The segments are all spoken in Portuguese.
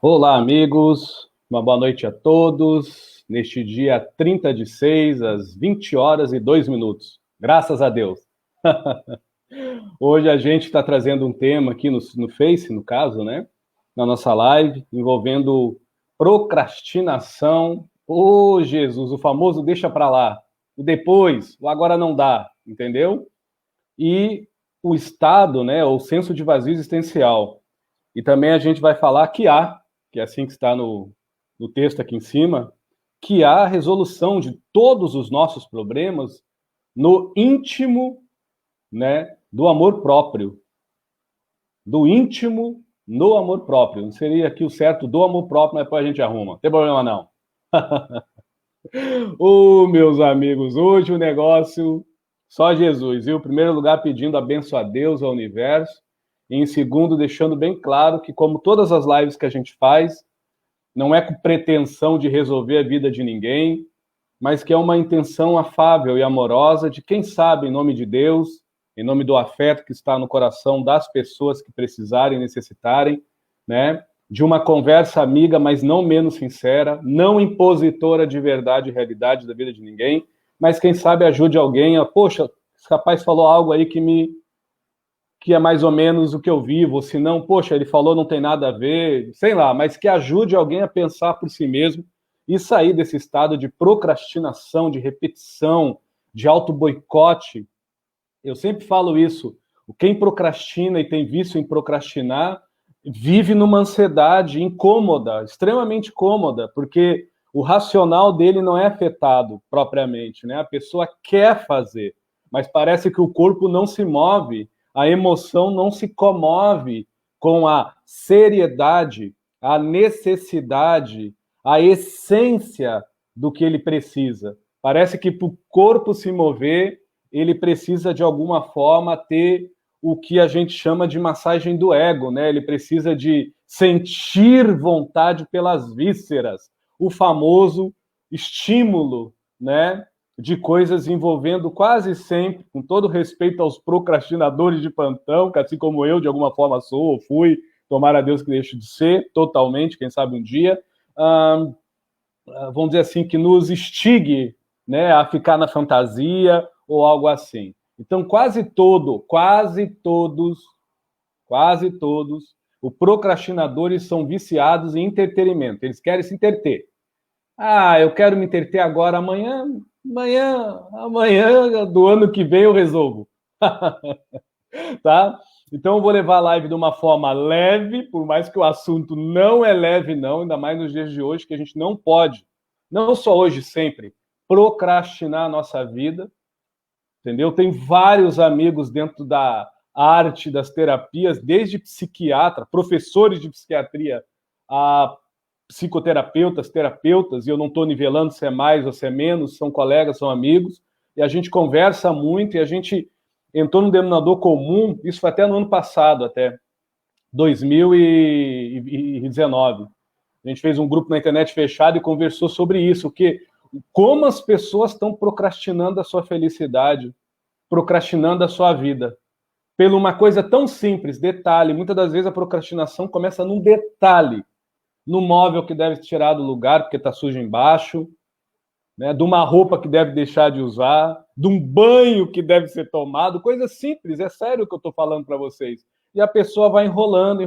Olá, amigos. Uma boa noite a todos. Neste dia 30/6, às 20h02. Graças a Deus. Hoje a gente está trazendo um tema aqui no Face, no caso, né? Na nossa live, envolvendo procrastinação. Ô, Jesus, o famoso deixa para lá. O depois, o agora não dá, entendeu? E o estado, né? O senso de vazio existencial. E também a gente vai falar que é assim que está no texto aqui em cima, que há a resolução de todos os nossos problemas no íntimo, né, do amor próprio. Do íntimo no amor próprio. Não seria aqui o certo do amor próprio, mas depois a gente arruma. Não tem problema não. Meus amigos, hoje o negócio só Jesus, viu? Em primeiro lugar, pedindo a bênção a Deus, ao universo, e em segundo, deixando bem claro que, como todas as lives que a gente faz, não é com pretensão de resolver a vida de ninguém, mas que é uma intenção afável e amorosa de quem sabe, em nome de Deus, em nome do afeto que está no coração das pessoas que precisarem, necessitarem, né? De uma conversa amiga, mas não menos sincera, não impositora de verdade e realidade da vida de ninguém, mas quem sabe ajude alguém a, poxa, esse rapaz falou algo aí que é mais ou menos o que eu vivo, ou se não, poxa, ele falou não tem nada a ver, sei lá, mas que ajude alguém a pensar por si mesmo e sair desse estado de procrastinação, de repetição, de auto-boicote. Eu sempre falo isso, quem procrastina e tem vício em procrastinar, vive numa ansiedade incômoda, extremamente cômoda, porque o racional dele não é afetado propriamente, né? A pessoa quer fazer, mas parece que o corpo não se move, a emoção não se comove com a seriedade, a necessidade, a essência do que ele precisa. Parece que para o corpo se mover, ele precisa de alguma forma ter o que a gente chama de massagem do ego, né? Ele precisa de sentir vontade pelas vísceras, o famoso estímulo, né? De coisas envolvendo quase sempre, com todo respeito aos procrastinadores de plantão, que assim como eu, de alguma forma sou ou fui, tomara a Deus que deixe de ser totalmente, quem sabe um dia, vamos dizer assim, que nos instigue, né, a ficar na fantasia ou algo assim. Então, quase todos, os procrastinadores são viciados em entretenimento. Eles querem se entreter. Eu quero me entreter agora, amanhã do ano que vem eu resolvo. Tá? Então eu vou levar a live de uma forma leve, por mais que o assunto não é leve não, ainda mais nos dias de hoje, que a gente não pode, não só hoje, sempre, procrastinar a nossa vida, entendeu? Tem vários amigos dentro da arte das terapias, desde psiquiatra, professores de psiquiatria, a psicoterapeutas, terapeutas, e eu não estou nivelando se é mais ou se é menos, são colegas, são amigos, e a gente conversa muito, e a gente entrou num denominador comum, isso foi até no ano passado, até 2019. A gente fez um grupo na internet fechado e conversou sobre isso, como as pessoas estão procrastinando a sua felicidade, procrastinando a sua vida. Por uma coisa tão simples, detalhe, muitas das vezes a procrastinação começa num detalhe, no móvel que deve tirar do lugar porque está sujo embaixo, né, de uma roupa que deve deixar de usar, de um banho que deve ser tomado, coisa simples, é sério o que eu estou falando para vocês. E a pessoa vai enrolando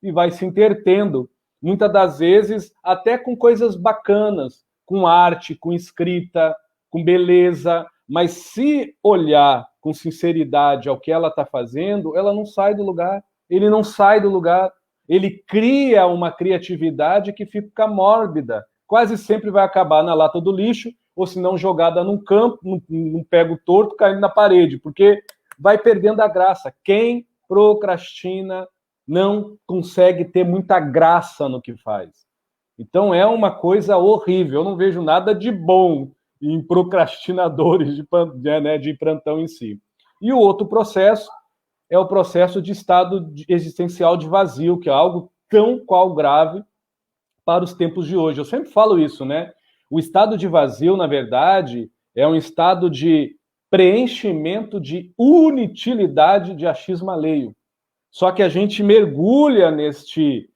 e vai se entretendo, muitas das vezes até com coisas bacanas, com arte, com escrita, com beleza, mas se olhar com sinceridade ao que ela está fazendo, ela não sai do lugar, ele não sai do lugar, ele cria uma criatividade que fica mórbida, quase sempre vai acabar na lata do lixo, ou se não jogada num campo, num pego torto, caindo na parede, porque vai perdendo a graça. Quem procrastina não consegue ter muita graça no que faz. Então é uma coisa horrível, eu não vejo nada de bom em procrastinadores de plantão em si. E o outro processo é o processo de estado existencial de vazio, que é algo tão qual grave para os tempos de hoje. Eu sempre falo isso, né? O estado de vazio, na verdade, é um estado de preenchimento de unitilidade de achismo alheio. Só que a gente mergulha neste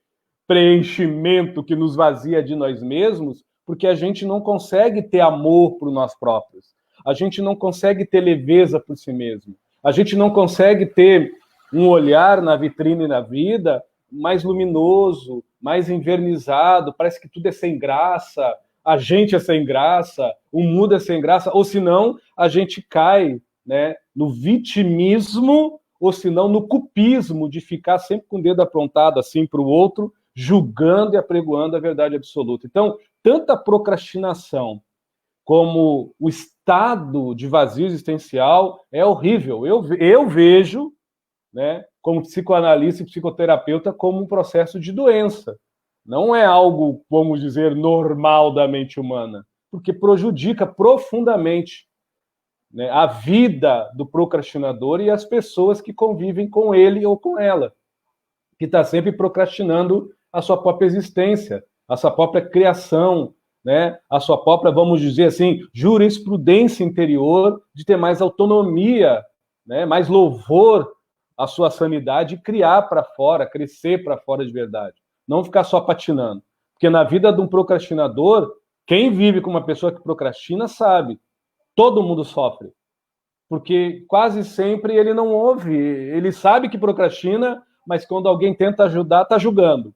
preenchimento que nos vazia de nós mesmos, porque a gente não consegue ter amor por nós próprios. A gente não consegue ter leveza por si mesmo. A gente não consegue ter um olhar na vitrine na vida mais luminoso, mais envernizado, parece que tudo é sem graça, a gente é sem graça, o mundo é sem graça, ou senão a gente cai, né, no vitimismo, ou senão no cupismo de ficar sempre com o dedo apontado assim para o outro, julgando e apregoando a verdade absoluta. Então, tanta procrastinação como o estado de vazio existencial é horrível. Eu vejo, né, como psicoanalista e psicoterapeuta, como um processo de doença. Não é algo, vamos dizer, normal da mente humana, porque prejudica profundamente, né, a vida do procrastinador e as pessoas que convivem com ele ou com ela, que está sempre procrastinando a sua própria existência, a sua própria criação, né, a sua própria, vamos dizer assim, jurisprudência interior de ter mais autonomia, né, mais louvor à sua sanidade e criar para fora, crescer para fora de verdade. Não ficar só patinando. Porque na vida de um procrastinador, quem vive com uma pessoa que procrastina sabe, todo mundo sofre. Porque quase sempre ele não ouve, ele sabe que procrastina, mas quando alguém tenta ajudar, está julgando.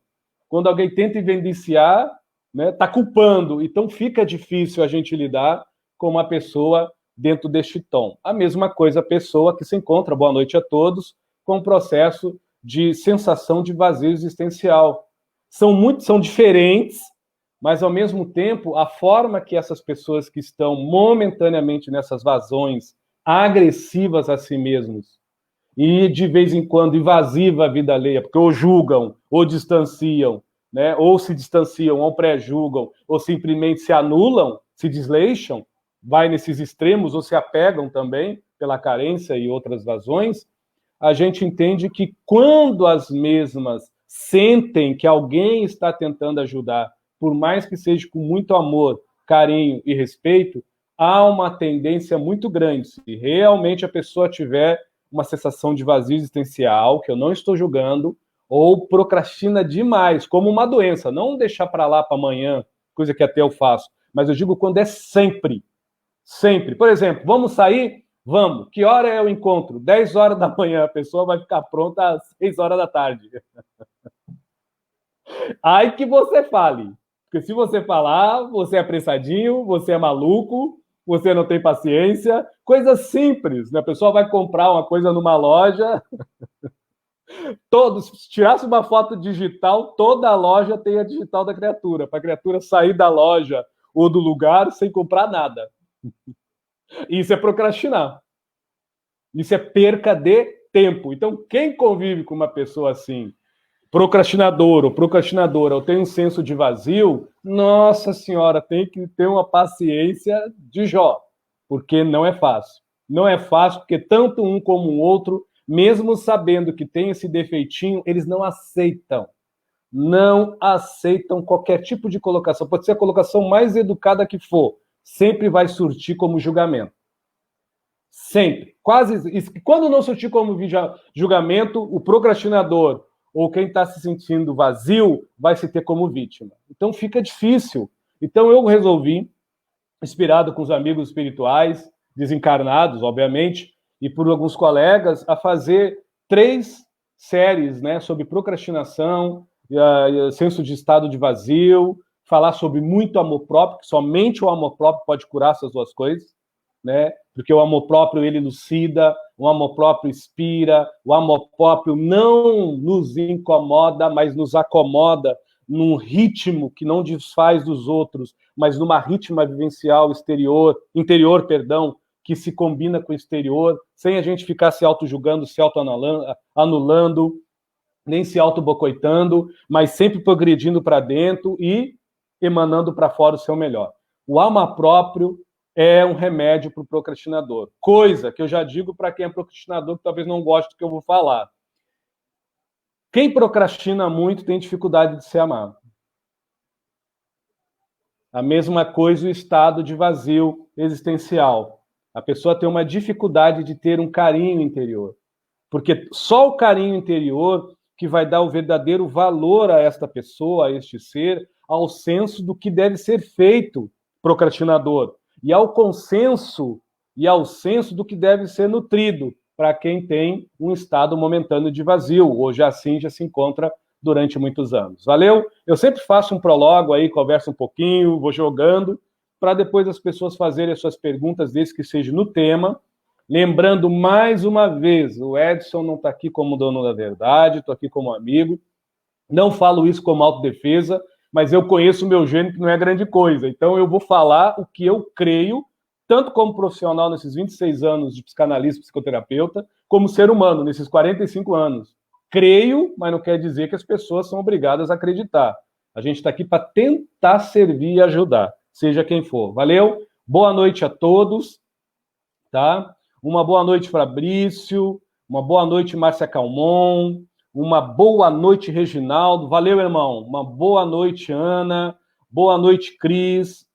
Quando alguém tenta evidenciar, né, está culpando. Então fica difícil a gente lidar com uma pessoa dentro deste tom. A mesma coisa a pessoa que se encontra, boa noite a todos, com um processo de sensação de vazio existencial. São diferentes, mas ao mesmo tempo, a forma que essas pessoas que estão momentaneamente nessas vazões agressivas a si mesmos e de vez em quando invasiva a vida alheia, porque ou julgam, ou distanciam, né? Ou se distanciam, ou pré-julgam, ou simplesmente se anulam, se desleixam, vai nesses extremos, ou se apegam também pela carência e outras vazões, a gente entende que quando as mesmas sentem que alguém está tentando ajudar, por mais que seja com muito amor, carinho e respeito, há uma tendência muito grande, se realmente a pessoa tiver uma sensação de vazio existencial, que eu não estou julgando, ou procrastina demais, como uma doença, não deixar para lá para amanhã, coisa que até eu faço, mas eu digo quando é sempre. Sempre. Por exemplo, vamos sair? Vamos. Que hora é o encontro? 10 horas da manhã, a pessoa vai ficar pronta às 6 horas da tarde. Aí que você fale. Porque se você falar, você é apressadinho, você é maluco, você não tem paciência. Coisas simples, né? A pessoa vai comprar uma coisa numa loja, todos, se tirasse uma foto digital, toda a loja tem a digital da criatura, para a criatura sair da loja ou do lugar sem comprar nada. Isso é procrastinar. Isso é perca de tempo. Então, quem convive com uma pessoa assim, procrastinador ou procrastinadora, ou tem um senso de vazio, nossa senhora, tem que ter uma paciência de Jó, porque não é fácil. Não é fácil, porque tanto um como o outro, mesmo sabendo que tem esse defeitinho, eles não aceitam. Não aceitam qualquer tipo de colocação. Pode ser a colocação mais educada que for, sempre vai surtir como julgamento. Sempre. Quase. Quando não surtir como julgamento, o procrastinador ou quem está se sentindo vazio vai se ter como vítima. Então fica difícil. Então eu resolvi, inspirado com os amigos espirituais, desencarnados, obviamente, e por alguns colegas, a fazer 3 séries, né, sobre procrastinação, senso de estado de vazio, falar sobre muito amor próprio, que somente o amor próprio pode curar essas 2 coisas, né? Porque o amor próprio, ele lucida, o amor próprio inspira, o amor próprio não nos incomoda, mas nos acomoda num ritmo que não desfaz dos outros, mas numa ritma vivencial interior, que se combina com o exterior, sem a gente ficar se auto-julgando, se auto-anulando, nem se auto-bocoitando, mas sempre progredindo para dentro e emanando para fora o seu melhor. O amor próprio é um remédio para o procrastinador. Coisa que eu já digo para quem é procrastinador, que talvez não goste do que eu vou falar. Quem procrastina muito tem dificuldade de ser amado. A mesma coisa o estado de vazio existencial. A pessoa tem uma dificuldade de ter um carinho interior. Porque só o carinho interior que vai dar o verdadeiro valor a esta pessoa, a este ser, ao senso do que deve ser feito, procrastinador, e ao consenso e ao senso do que deve ser nutrido para quem tem um estado momentâneo de vazio, ou já assim já se encontra durante muitos anos. Valeu? Eu sempre faço um prólogo aí, converso um pouquinho, vou jogando, para depois as pessoas fazerem as suas perguntas, desde que seja no tema. Lembrando mais uma vez, o Edson não está aqui como dono da verdade, estou aqui como amigo. Não falo isso como autodefesa, mas eu conheço o meu gênio, que não é grande coisa. Então eu vou falar o que eu creio, tanto como profissional nesses 26 anos de psicanalista, psicoterapeuta, como ser humano nesses 45 anos. Creio, mas não quer dizer que as pessoas são obrigadas a acreditar. A gente está aqui para tentar servir e ajudar, seja quem for. Valeu? Boa noite a todos, tá? Uma boa noite, Fabrício. Uma boa noite, Márcia Calmon. Uma boa noite, Reginaldo. Valeu, irmão. Uma boa noite, Ana. Boa noite, Cris.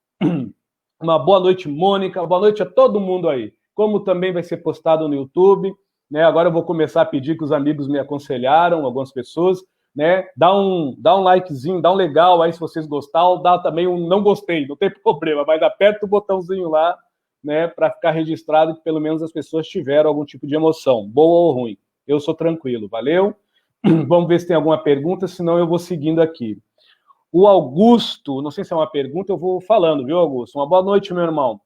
Uma boa noite, Mônica. Boa noite a todo mundo aí. Como também vai ser postado no YouTube, né? Agora eu vou começar a pedir que os amigos me aconselharam, algumas pessoas, né? Dá um likezinho, dá um legal aí se vocês gostaram. Dá também um não gostei, não tem problema, mas aperta o botãozinho lá, né, para ficar registrado que pelo menos as pessoas tiveram algum tipo de emoção, boa ou ruim. Eu sou tranquilo, valeu? Vamos ver se tem alguma pergunta, senão eu vou seguindo aqui. O Augusto, não sei se é uma pergunta, eu vou falando, viu, Augusto? Uma boa noite, meu irmão.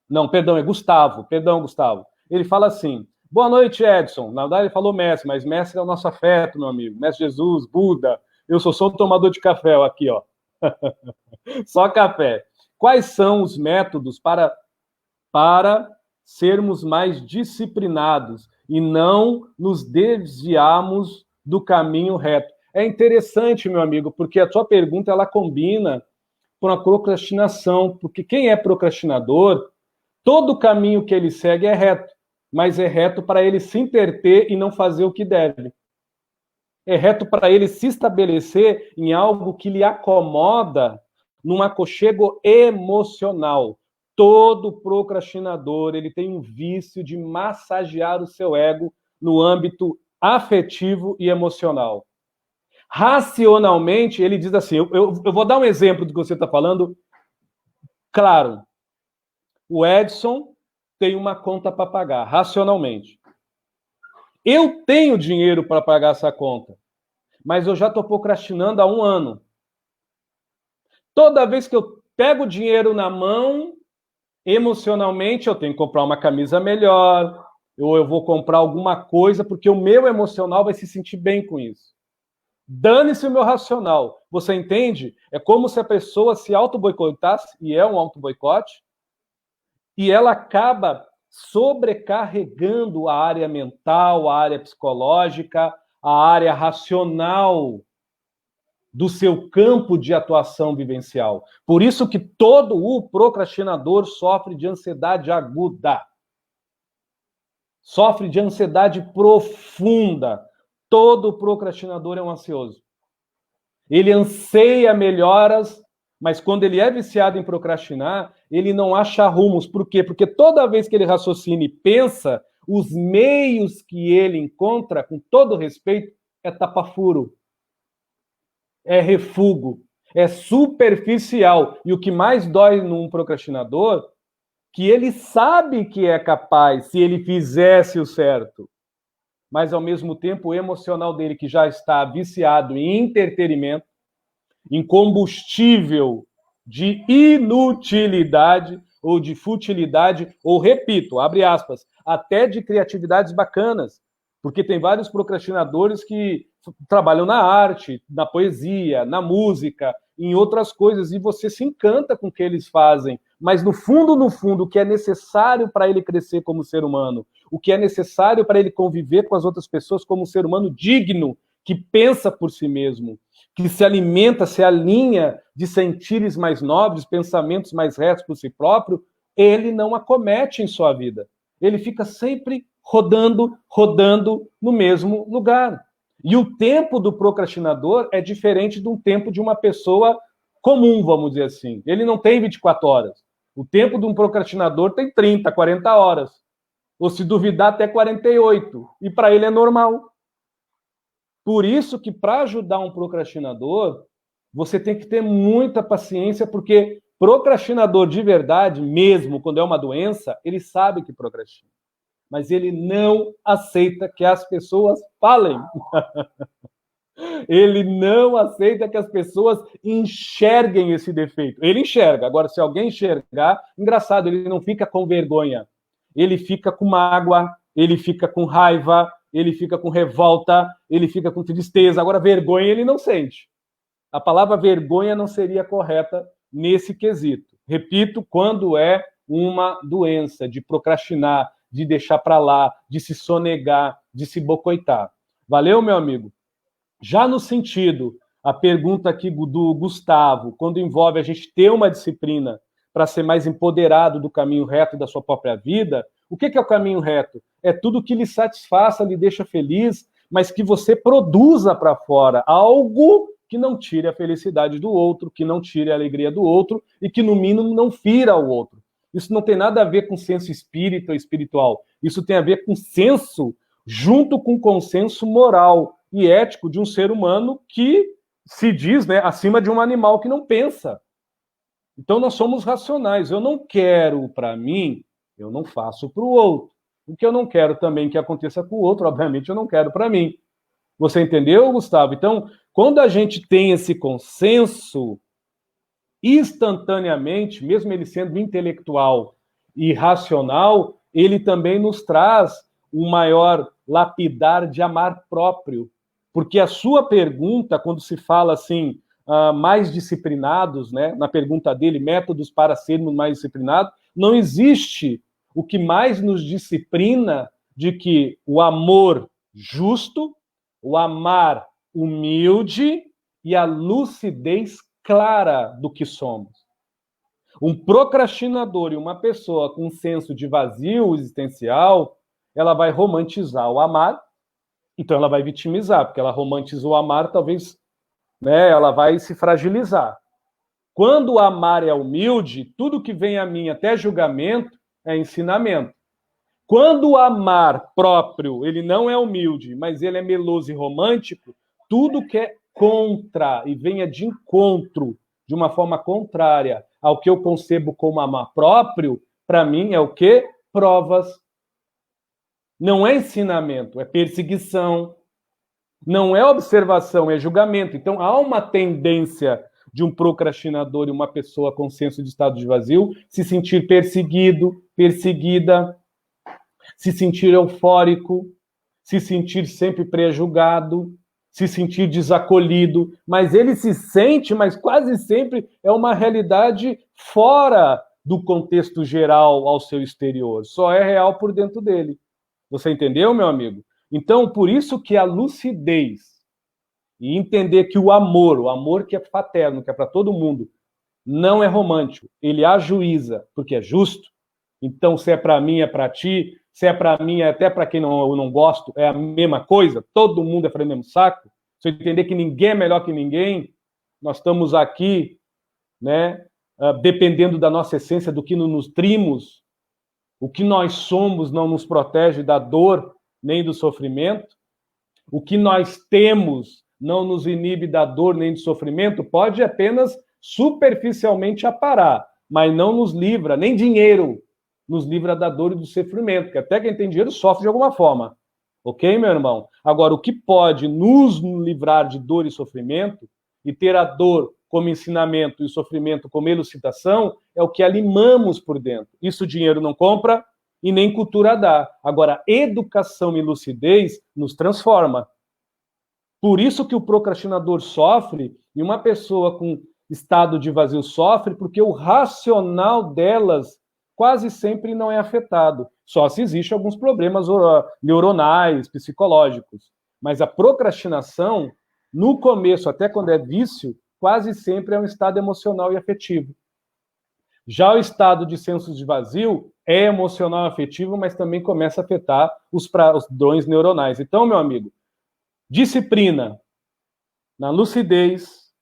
Não, perdão, é Gustavo. Perdão, Gustavo. Ele fala assim, boa noite, Edson. Na verdade, ele falou mestre, mas mestre é o nosso afeto, meu amigo. Mestre Jesus, Buda. Eu sou um tomador de café, ó, aqui, ó. Só café. Quais são os métodos para sermos mais disciplinados e não nos desviarmos do caminho reto? É interessante, meu amigo, porque a tua pergunta ela combina com a procrastinação, porque quem é procrastinador, todo o caminho que ele segue é reto, mas é reto para ele se interter e não fazer o que deve. É reto para ele se estabelecer em algo que lhe acomoda num aconchego emocional. Todo procrastinador, ele tem um vício de massagear o seu ego no âmbito afetivo e emocional. Racionalmente, ele diz assim, eu vou dar um exemplo do que você está falando. Claro, o Edson tem uma conta para pagar, racionalmente. Eu tenho dinheiro para pagar essa conta, mas eu já estou procrastinando há 1 ano. Toda vez que eu pego o dinheiro na mão, emocionalmente, eu tenho que comprar uma camisa melhor, ou eu vou comprar alguma coisa, porque o meu emocional vai se sentir bem com isso. Dane-se o meu racional. Você entende? É como se a pessoa se auto-boicotasse, e é um auto-boicote, e ela acaba sobrecarregando a área mental, a área psicológica, a área racional do seu campo de atuação vivencial. Por isso que todo o procrastinador sofre de ansiedade aguda. Sofre de ansiedade profunda. Todo procrastinador é um ansioso. Ele anseia melhoras, mas quando ele é viciado em procrastinar, ele não acha rumos. Por quê? Porque toda vez que ele raciocina e pensa, os meios que ele encontra, com todo respeito, é tapa-furo, é refúgio, é superficial. E o que mais dói num procrastinador, que ele sabe que é capaz, se ele fizesse o certo, mas ao mesmo tempo o emocional dele, que já está viciado em entretenimento, em combustível de inutilidade ou de futilidade, ou, repito, abre aspas, até de criatividades bacanas, porque tem vários procrastinadores que trabalham na arte, na poesia, na música, em outras coisas, e você se encanta com o que eles fazem, mas no fundo, o que é necessário para ele crescer como ser humano, o que é necessário para ele conviver com as outras pessoas como um ser humano digno, que pensa por si mesmo, que se alimenta, se alinha de sentires mais nobres, pensamentos mais retos por si próprio, ele não acomete em sua vida. Ele fica sempre rodando no mesmo lugar. E o tempo do procrastinador é diferente do tempo de uma pessoa comum, vamos dizer assim. Ele não tem 24 horas. O tempo de um procrastinador tem 30, 40 horas. Ou se duvidar, até 48. E para ele é normal. Por isso que para ajudar um procrastinador, você tem que ter muita paciência, porque procrastinador de verdade, mesmo quando é uma doença, ele sabe que procrastina. Mas ele não aceita que as pessoas falem. Ele não aceita que as pessoas enxerguem esse defeito. Ele enxerga. Agora, se alguém enxergar, engraçado, ele não fica com vergonha. Ele fica com mágoa, ele fica com raiva, ele fica com revolta, ele fica com tristeza. Agora, vergonha ele não sente. A palavra vergonha não seria correta nesse quesito. Repito, quando é uma doença de procrastinar, de deixar para lá, de se sonegar, de se bocoitar. Valeu, meu amigo? Já no sentido, a pergunta aqui do Gustavo, quando envolve a gente ter uma disciplina para ser mais empoderado do caminho reto da sua própria vida, o que é o caminho reto? É tudo que lhe satisfaça, lhe deixa feliz, mas que você produza para fora algo que não tire a felicidade do outro, que não tire a alegria do outro e que, no mínimo, não fira o outro. Isso não tem nada a ver com senso espírita ou espiritual. Isso tem a ver com senso junto com consenso moral e ético de um ser humano que se diz, né, acima de um animal que não pensa. Então, nós somos racionais. Eu não quero para mim, eu não faço para o outro. O que eu não quero também que aconteça com o outro, obviamente, eu não quero para mim. Você entendeu, Gustavo? Então, quando a gente tem esse consenso, instantaneamente, mesmo ele sendo intelectual e racional, ele também nos traz um maior lapidar de amar próprio. Porque a sua pergunta, quando se fala assim, mais disciplinados, né, na pergunta dele, métodos para sermos mais disciplinados, não existe o que mais nos disciplina de que o amor justo, o amar humilde e a lucidez clara do que somos. Um procrastinador e uma pessoa com um senso de vazio existencial, ela vai romantizar o amar, então ela vai vitimizar, porque ela romantizou o amar, talvez, né, ela vai se fragilizar. Quando o amar é humilde, tudo que vem a mim até julgamento é ensinamento. Quando o amar próprio, ele não é humilde, mas ele é meloso e romântico, tudo que é contra e venha de encontro, de uma forma contrária ao que eu concebo como amar próprio, para mim é o quê? Provas. Não é ensinamento, é perseguição. Não é observação, é julgamento. Então, há uma tendência de um procrastinador e uma pessoa com senso de estado de vazio se sentir perseguido, perseguida, se sentir eufórico, se sentir sempre pré-julgado, se sentir desacolhido, mas ele se sente, mas quase sempre é uma realidade fora do contexto geral ao seu exterior, só é real por dentro dele. Você entendeu, meu amigo? Então, por isso que a lucidez e entender que o amor que é fraterno, que é para todo mundo, não é romântico, ele ajuiza, porque é justo. Então, se é para mim, é para ti, se é para mim, é até para quem eu não gosto, é a mesma coisa, todo mundo é para o mesmo saco. Se eu entender que ninguém é melhor que ninguém, nós estamos aqui, né, dependendo da nossa essência, do que nos nutrimos, o que nós somos não nos protege da dor nem do sofrimento, o que nós temos não nos inibe da dor nem do sofrimento, pode apenas superficialmente aparar, mas não nos livra, nem dinheiro nos livra da dor e do sofrimento, porque até quem tem dinheiro sofre de alguma forma. Ok, meu irmão? Agora, o que pode nos livrar de dor e sofrimento, e ter a dor como ensinamento e o sofrimento como elucidação, é o que alimamos por dentro. Isso o dinheiro não compra e nem cultura dá. Agora, educação e lucidez nos transforma. Por isso que o procrastinador sofre e uma pessoa com estado de vazio sofre, porque o racional delas quase sempre não é afetado. Só se existem alguns problemas neuronais, psicológicos. Mas a procrastinação, no começo, até quando é vício, quase sempre é um estado emocional e afetivo. Já o estado de senso de vazio é emocional e afetivo, mas também começa a afetar os padrões neuronais. Então, meu amigo, disciplina na lucidez,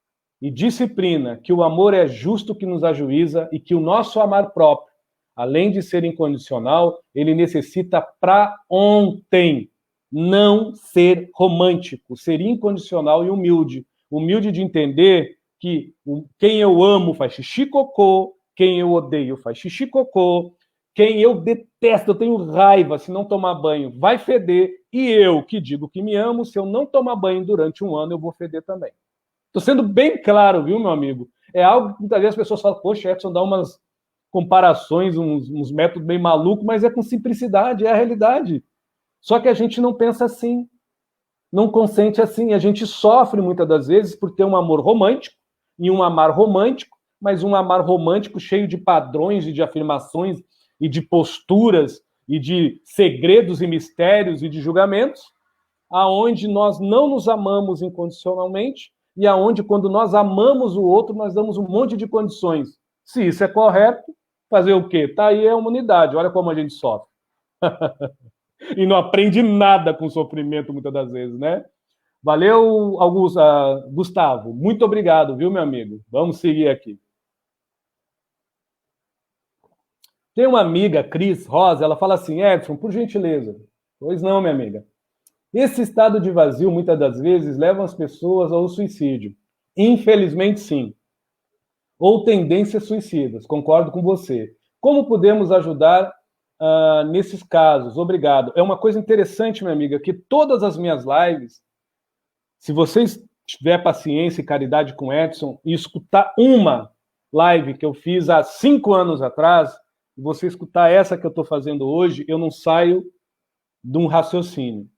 e disciplina, que o amor é justo que nos ajuiza e que o nosso amar próprio, além de ser incondicional, ele necessita para ontem não ser romântico, ser incondicional e humilde. Humilde de entender que quem eu amo faz xixi cocô, quem eu odeio faz xixi cocô, quem eu detesto, eu tenho raiva, se não tomar banho, vai feder, e eu, que digo que me amo, se eu não tomar banho durante um ano, eu vou feder também. Estou sendo bem claro, viu, meu amigo? É algo que muitas vezes as pessoas falam, poxa, Edson dá umas comparações, uns métodos bem malucos, mas é com simplicidade, é a realidade. Só que a gente não pensa assim, não consente assim. A gente sofre muitas das vezes por ter um amor romântico, e um amar romântico, mas um amar romântico cheio de padrões e de afirmações e de posturas e de segredos e mistérios e de julgamentos, aonde nós não nos amamos incondicionalmente e aonde, quando nós amamos o outro, nós damos um monte de condições. Se isso é correto, fazer o quê? Tá aí a humanidade, olha como a gente sofre. E não aprende nada com sofrimento, muitas das vezes, né? Valeu, Gustavo. Muito obrigado, viu, meu amigo? Vamos seguir aqui. Tem uma amiga, Cris Rosa, ela fala assim, Edson, por gentileza. Pois não, minha amiga. Esse estado de vazio, muitas das vezes, leva as pessoas ao suicídio. Infelizmente, sim. Ou tendências suicidas, concordo com você. Como podemos ajudar nesses casos? Obrigado. É uma coisa interessante, minha amiga, que todas as minhas lives, se vocês tiver paciência e caridade com Edson e escutar uma live que eu fiz há 5 anos atrás, e você escutar essa que eu estou fazendo hoje, eu não saio de um raciocínio.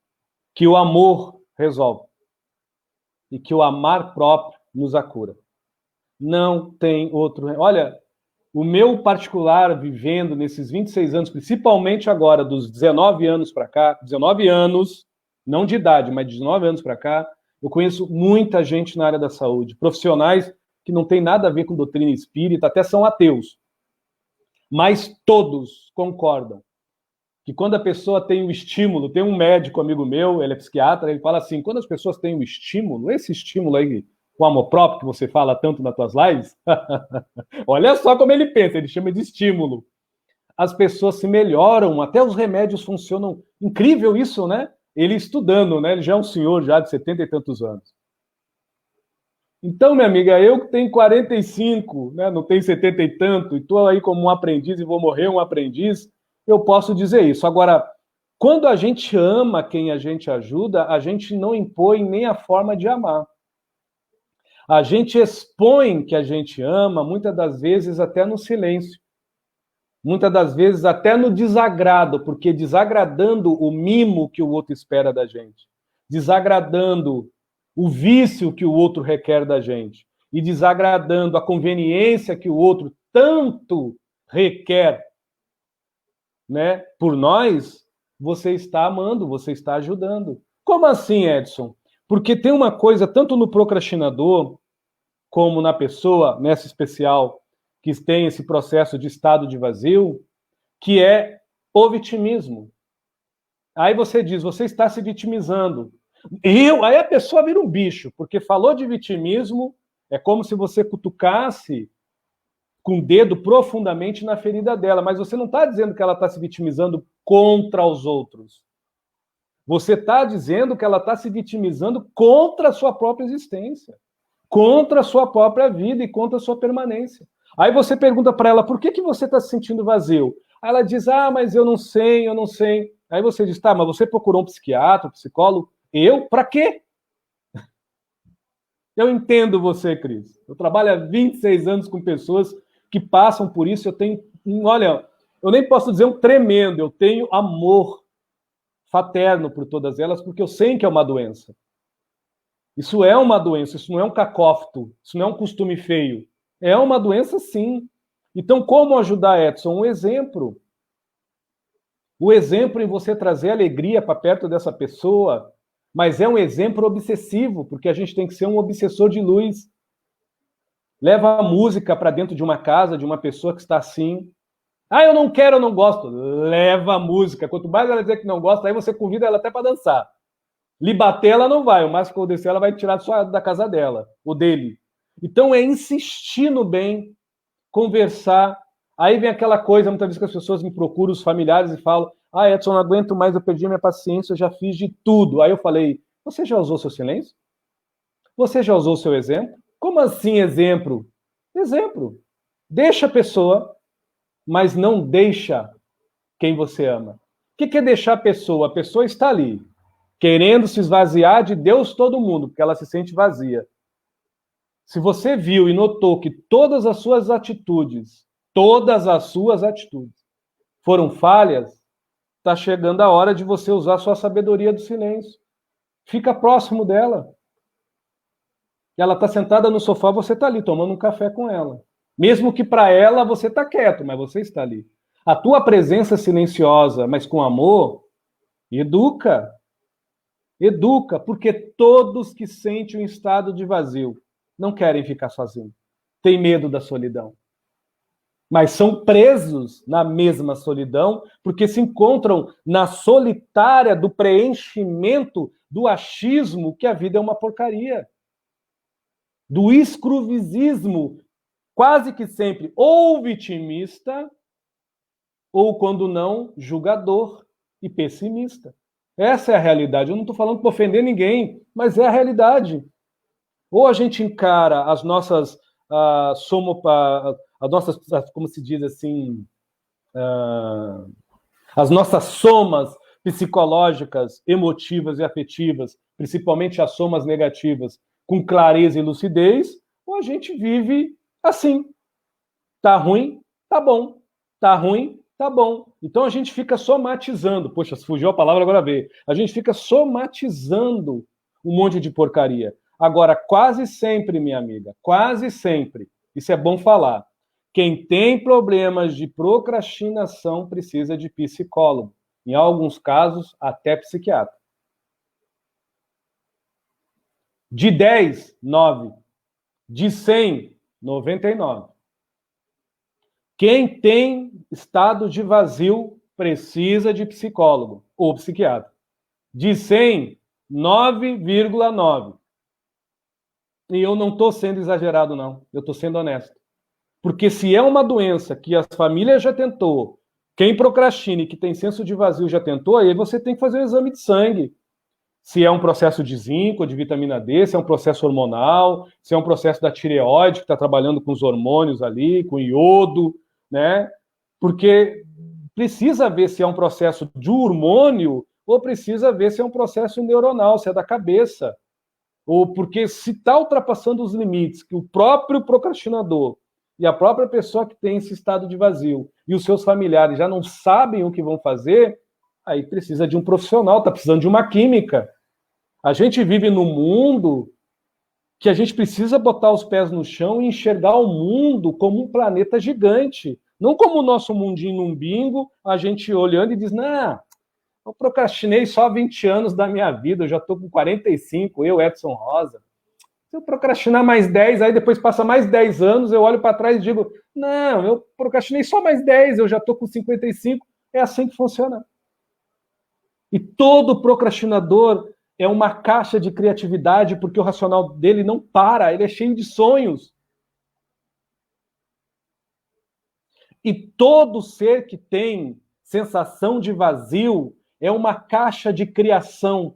Que o amor resolve. E que o amar próprio nos acura. Não tem outro... Olha, o meu particular vivendo nesses 26 anos, principalmente agora, dos 19 anos para cá, 19 anos, não de idade, mas de 19 anos para cá, eu conheço muita gente na área da saúde, profissionais que não tem nada a ver com doutrina espírita, até são ateus. Mas todos concordam que quando a pessoa tem o estímulo, tem um médico amigo meu, ele é psiquiatra, ele fala assim, quando as pessoas têm o estímulo, esse estímulo aí, o amor próprio que você fala tanto nas tuas lives, olha só como ele pensa, ele chama de estímulo. As pessoas se melhoram, até os remédios funcionam. Incrível isso, né? Ele estudando, né? Ele já é um senhor já de 70 e tantos anos. Então, minha amiga, eu que tenho 45, né? Não tenho 70 e tanto, e estou aí como um aprendiz e vou morrer um aprendiz, eu posso dizer isso. Agora, quando a gente ama quem a gente ajuda, a gente não impõe nem a forma de amar. A gente expõe que a gente ama, muitas das vezes até no silêncio. Muitas das vezes até no desagrado, porque desagradando o mimo que o outro espera da gente, desagradando o vício que o outro requer da gente, e desagradando a conveniência que o outro tanto requer, né, por nós, você está amando, você está ajudando. Como assim, Edson? Porque tem uma coisa, tanto no procrastinador, como na pessoa, nessa especial, que tem esse processo de estado de vazio, que é o vitimismo. Aí você diz, você está se vitimizando. Aí a pessoa vira um bicho, porque falou de vitimismo, é como se você cutucasse com o dedo profundamente na ferida dela, mas você não está dizendo que ela está se vitimizando contra os outros. Você está dizendo que ela está se vitimizando contra a sua própria existência, contra a sua própria vida e contra a sua permanência. Aí você pergunta para ela, por que você está se sentindo vazio? Aí ela diz, mas eu não sei, eu não sei. Aí você diz, tá, mas você procurou um psiquiatra, um psicólogo? Eu? Para quê? Eu entendo você, Cris. Eu trabalho há 26 anos com pessoas que passam por isso. Eu tenho, olha, eu nem posso dizer um tremendo, eu tenho amor fraterno por todas elas, porque eu sei que é uma doença. Isso é uma doença, isso não é um cacófito, isso não é um costume feio. É uma doença, sim. Então, como ajudar, Edson? Um exemplo. O exemplo em você trazer alegria para perto dessa pessoa, mas é um exemplo obsessivo, porque a gente tem que ser um obsessor de luz. Leva a música para dentro de uma casa, de uma pessoa que está assim. Eu não quero, eu não gosto. Leva a música. Quanto mais ela dizer que não gosta, aí você convida ela até para dançar. Lhe bater, ela não vai. O máximo que eu descer, ela vai tirar só da casa dela, ou dele. Então é insistir no bem, conversar. Aí vem aquela coisa, muitas vezes que as pessoas me procuram, os familiares, e falam: ah, Edson, não aguento mais, eu perdi minha paciência, eu já fiz de tudo. Aí eu falei: você já usou seu silêncio? Você já usou seu exemplo? Como assim exemplo? Exemplo. Deixa a pessoa, mas não deixa quem você ama. O que é deixar a pessoa? A pessoa está ali, querendo se esvaziar de Deus todo mundo, porque ela se sente vazia. Se você viu e notou que todas as suas atitudes foram falhas, está chegando a hora de você usar a sua sabedoria do silêncio. Fica próximo dela. Ela está sentada no sofá, você está ali tomando um café com ela. Mesmo que para ela você está quieto, mas você está ali. A tua presença silenciosa, mas com amor, educa. Educa, porque todos que sentem um estado de vazio não querem ficar sozinhos. Têm medo da solidão. Mas são presos na mesma solidão, porque se encontram na solitária do preenchimento do achismo que a vida é uma porcaria. Do escruvisismo, quase que sempre ou vitimista, ou quando não, julgador e pessimista. Essa é a realidade. Eu não estou falando para ofender ninguém, mas é a realidade. Ou a gente encara as nossas, as nossas, como se diz assim, as nossas somas psicológicas, emotivas e afetivas, principalmente as somas negativas, com clareza e lucidez, ou a gente vive assim. Tá ruim, tá bom. Tá ruim, tá bom. Então a gente fica somatizando. Poxa, se fugiu a palavra, agora veio. A gente fica somatizando um monte de porcaria. Agora, quase sempre, minha amiga, quase sempre, isso é bom falar, quem tem problemas de procrastinação precisa de psicólogo. Em alguns casos, até psiquiatra. De 10, 9. De 100, 99. Quem tem estado de vazio precisa de psicólogo ou psiquiatra. De 100, 9,9. E eu não estou sendo exagerado, não. Eu estou sendo honesto. Porque se é uma doença que a família já tentou, quem procrastina e que tem senso de vazio já tentou, aí você tem que fazer um exame de sangue. Se é um processo de zinco, de vitamina D, se é um processo hormonal, se é um processo da tireoide, que está trabalhando com os hormônios ali, com iodo, né? Porque precisa ver se é um processo de hormônio ou precisa ver se é um processo neuronal, se é da cabeça. Ou porque se está ultrapassando os limites que o próprio procrastinador e a própria pessoa que tem esse estado de vazio e os seus familiares já não sabem o que vão fazer, aí precisa de um profissional, está precisando de uma química. A gente vive num mundo que a gente precisa botar os pés no chão e enxergar o mundo como um planeta gigante. Não como o nosso mundinho num bingo, a gente olhando e diz, não, eu procrastinei só 20 anos da minha vida, eu já estou com 45, eu, Edson Rosa. Se eu procrastinar mais 10, aí depois passa mais 10 anos, eu olho para trás e digo, não, eu procrastinei só mais 10, eu já estou com 55. É assim que funciona. E todo procrastinador é uma caixa de criatividade, porque o racional dele não para, ele é cheio de sonhos. E todo ser que tem sensação de vazio é uma caixa de criação,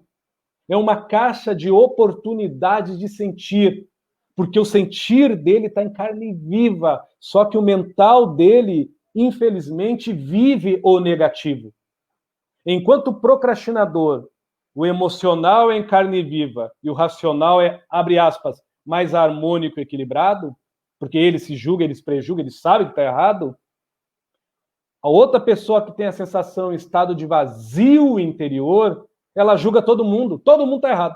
é uma caixa de oportunidade de sentir, porque o sentir dele está em carne viva, só que o mental dele, infelizmente, vive o negativo. Enquanto o procrastinador, o emocional é em carne viva e o racional é, abre aspas, mais harmônico e equilibrado, porque ele se julga, ele se prejuga, ele sabe que está errado, a outra pessoa que tem a sensação, estado de vazio interior, ela julga todo mundo está errado.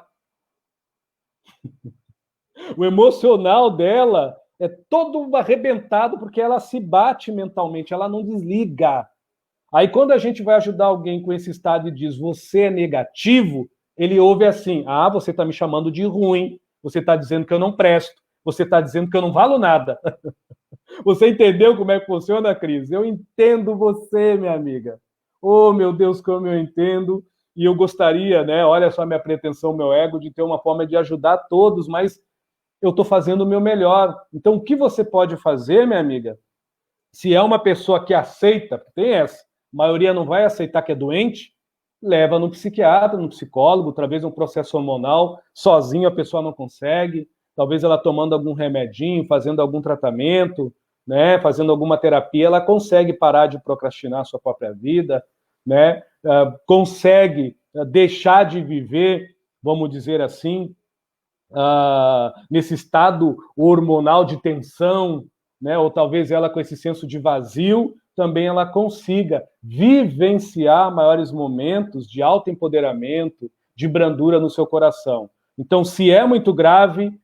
O emocional dela é todo arrebentado porque ela se bate mentalmente, ela não desliga. Aí quando a gente vai ajudar alguém com esse estado e diz, você é negativo, ele ouve assim, ah, você está me chamando de ruim, você está dizendo que eu não presto, você está dizendo que eu não valo nada. Você entendeu como é que funciona, Cris? Eu entendo você, minha amiga. Oh, meu Deus, como eu entendo. E eu gostaria, né? Olha só a minha pretensão, meu ego, de ter uma forma de ajudar todos, mas eu estou fazendo o meu melhor. Então, o que você pode fazer, minha amiga, se é uma pessoa que aceita, tem essa, a maioria não vai aceitar que é doente, leva no psiquiatra, no psicólogo, talvez um processo hormonal, sozinho a pessoa não consegue, talvez ela tomando algum remedinho, fazendo algum tratamento, né, fazendo alguma terapia, ela consegue parar de procrastinar a sua própria vida, né, consegue deixar de viver, vamos dizer assim, nesse estado hormonal de tensão, né, ou talvez ela com esse senso de vazio, também ela consiga vivenciar maiores momentos de autoempoderamento, de brandura no seu coração. Então, se é muito grave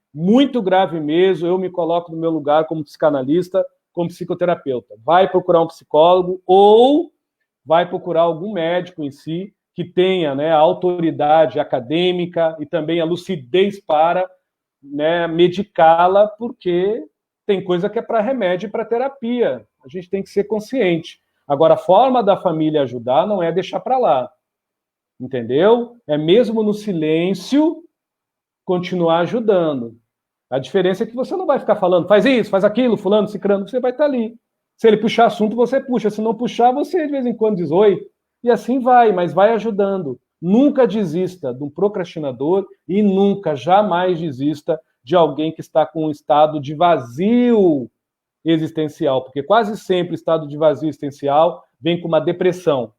mesmo, eu me coloco no meu lugar como psicanalista, como psicoterapeuta. Vai procurar um psicólogo ou vai procurar algum médico em si que tenha, né, a autoridade acadêmica e também a lucidez para, né, medicá-la, porque tem coisa que é para remédio e para terapia. A gente tem que ser consciente. Agora, a forma da família ajudar não é deixar para lá. Entendeu? É mesmo no silêncio continuar ajudando. A diferença é que você não vai ficar falando, faz isso, faz aquilo, fulano, cicrano, você vai estar ali. Se ele puxar assunto, você puxa. Se não puxar, você de vez em quando diz oi. E assim vai, mas vai ajudando. Nunca desista de um procrastinador e nunca, jamais desista de alguém que está com um estado de vazio existencial, porque quase sempre o estado de vazio existencial vem com uma depressão,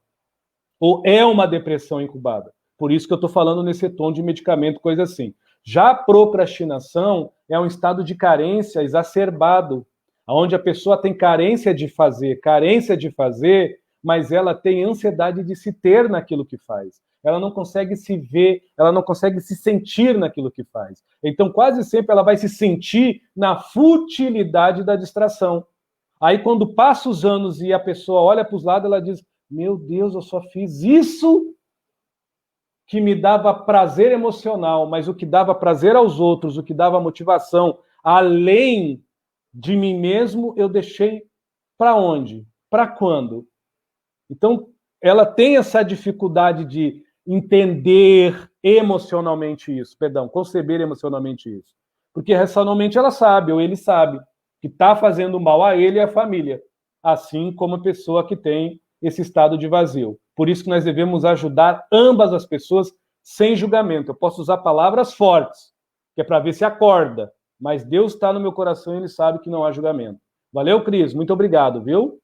ou é uma depressão incubada. Por isso que eu estou falando nesse tom de medicamento, coisa assim. Já a procrastinação é um estado de carência exacerbado, onde a pessoa tem carência de fazer, mas ela tem ansiedade de se ter naquilo que faz. Ela não consegue se ver, ela não consegue se sentir naquilo que faz. Então, quase sempre ela vai se sentir na futilidade da distração. Aí, quando passa os anos e a pessoa olha para os lados, ela diz: meu Deus, eu só fiz isso que me dava prazer emocional, mas o que dava prazer aos outros, o que dava motivação, além de mim mesmo, eu deixei para onde? Para quando? Então, ela tem essa dificuldade de entender emocionalmente isso, conceber emocionalmente isso. Porque racionalmente ela sabe, ou ele sabe, que está fazendo mal a ele e à família, assim como a pessoa que tem esse estado de vazio. Por isso que nós devemos ajudar ambas as pessoas sem julgamento. Eu posso usar palavras fortes, que é para ver se acorda, mas Deus está no meu coração e Ele sabe que não há julgamento. Valeu, Cris? Muito obrigado, viu?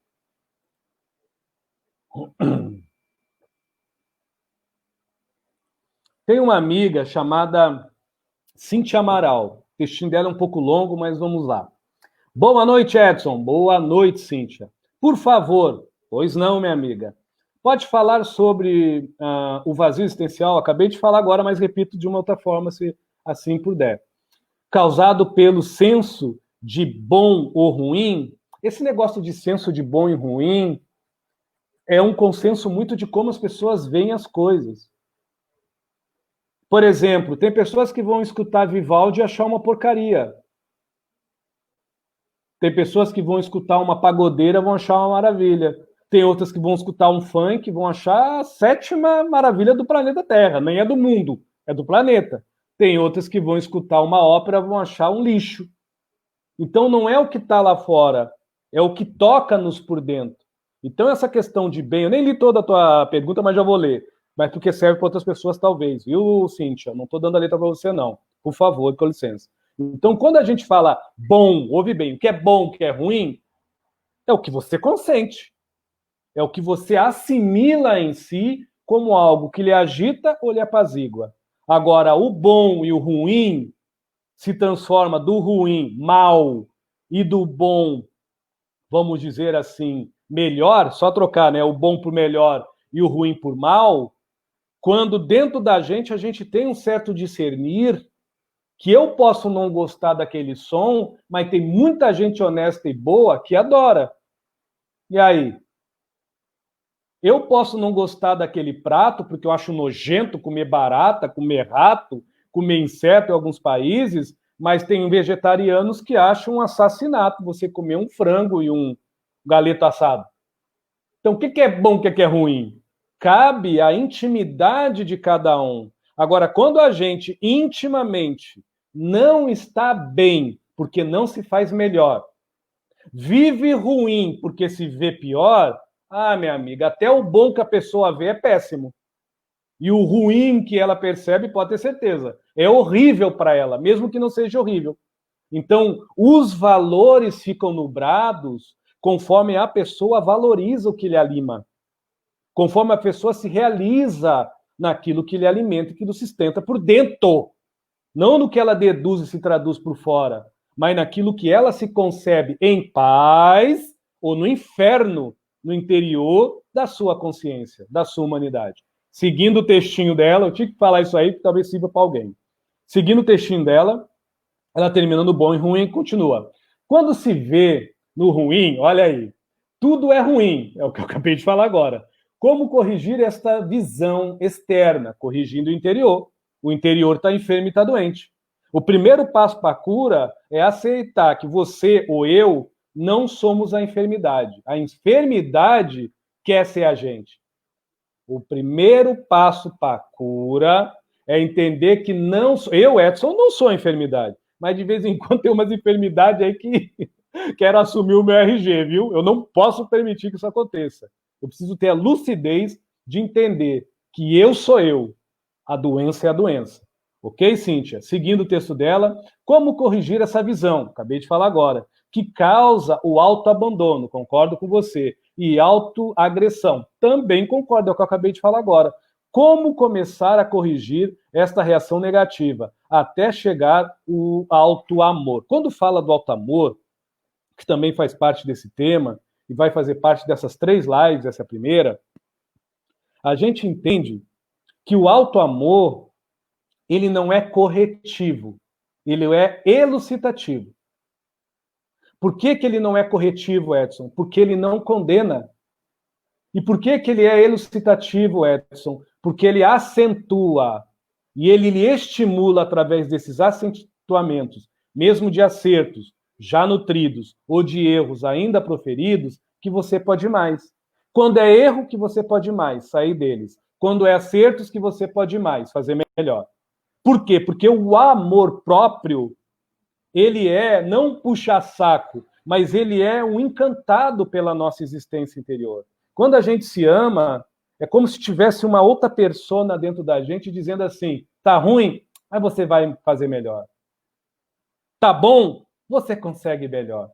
Tem uma amiga chamada Cíntia Amaral. O textinho dela é um pouco longo, mas vamos lá. Boa noite, Edson. Boa noite, Cíntia. Por favor, pois não, minha amiga. Pode falar sobre o vazio existencial? Acabei de falar agora, mas repito de uma outra forma, se assim puder. Causado pelo senso de bom ou ruim. Esse negócio de senso de bom e ruim é um consenso muito de como as pessoas veem as coisas. Por exemplo, tem pessoas que vão escutar Vivaldi e achar uma porcaria. Tem pessoas que vão escutar uma pagodeira e vão achar uma maravilha. Tem outras que vão escutar um funk e vão achar a 7ª maravilha do planeta Terra. Nem é do mundo, é do planeta. Tem outras que vão escutar uma ópera e vão achar um lixo. Então não é o que está lá fora, é o que toca-nos por dentro. Então essa questão de bem, eu nem li toda a tua pergunta, mas já vou ler. Mas porque serve para outras pessoas talvez, viu, Cíntia? Não estou dando a letra para você, não. Por favor, com licença. Então, quando a gente fala bom, ouve bem, o que é bom, o que é ruim, é o que você consente. É o que você assimila em si como algo que lhe agita ou lhe apazigua. Agora, o bom e o ruim se transforma do ruim, mal, e do bom, vamos dizer assim, melhor, só trocar, né, o bom por melhor e o ruim por mal, quando dentro da gente a gente tem um certo discernir que eu posso não gostar daquele som, mas tem muita gente honesta e boa que adora. E aí? Eu posso não gostar daquele prato porque eu acho nojento comer barata, comer rato, comer inseto em alguns países, mas tem vegetarianos que acham um assassinato você comer um frango e um galeto assado. Então, o que é bom, o que é ruim? Cabe à intimidade de cada um. Agora, quando a gente intimamente não está bem, porque não se faz melhor. Vive ruim, porque se vê pior. Ah, minha amiga, até o bom que a pessoa vê é péssimo. E o ruim que ela percebe, pode ter certeza, é horrível para ela, mesmo que não seja horrível. Então, os valores ficam nubrados conforme a pessoa valoriza o que lhe alima, conforme a pessoa se realiza naquilo que lhe alimenta e que lhe sustenta por dentro. Não no que ela deduz e se traduz por fora, mas naquilo que ela se concebe em paz ou no inferno, no interior da sua consciência, da sua humanidade. Seguindo o textinho dela, eu tinha que falar isso aí, que talvez sirva para alguém. Seguindo o textinho dela, ela termina no bom e ruim e continua. Quando se vê no ruim, olha aí, tudo é ruim, é o que eu acabei de falar agora. Como corrigir esta visão externa? Corrigindo o interior. O interior está enfermo e está doente. O primeiro passo para a cura é aceitar que você ou eu não somos a enfermidade. A enfermidade quer ser a gente. O primeiro passo para a cura é entender que não... Eu, Edson, não sou a enfermidade. Mas de vez em quando tem umas enfermidades aí que quero assumir o meu RG, viu? Eu não posso permitir que isso aconteça. Eu preciso ter a lucidez de entender que eu sou eu, a doença é a doença. Ok, Cíntia? Seguindo o texto dela, como corrigir essa visão? Acabei de falar agora. Que causa o autoabandono, concordo com você. E autoagressão, também concordo, é o que eu acabei de falar agora. Como começar a corrigir esta reação negativa? Até chegar o autoamor. Quando fala do autoamor, que também faz parte desse tema, e vai fazer parte dessas 3 lives, essa primeira, a gente entende que o autoamor, ele não é corretivo, ele é elucidativo. Por que ele não é corretivo, Edson? Porque ele não condena. E por que ele é elucidativo, Edson? Porque ele acentua e ele lhe estimula através desses acentuamentos, mesmo de acertos já nutridos ou de erros ainda proferidos, que você pode mais. Quando é erro que você pode mais, sair deles. Quando é acertos que você pode mais, fazer melhor. Por quê? Porque o amor próprio, ele é não puxa-saco, mas ele é um encantado pela nossa existência interior. Quando a gente se ama, é como se tivesse uma outra persona dentro da gente dizendo assim, tá ruim, mas você vai fazer melhor. Tá bom, você consegue melhor.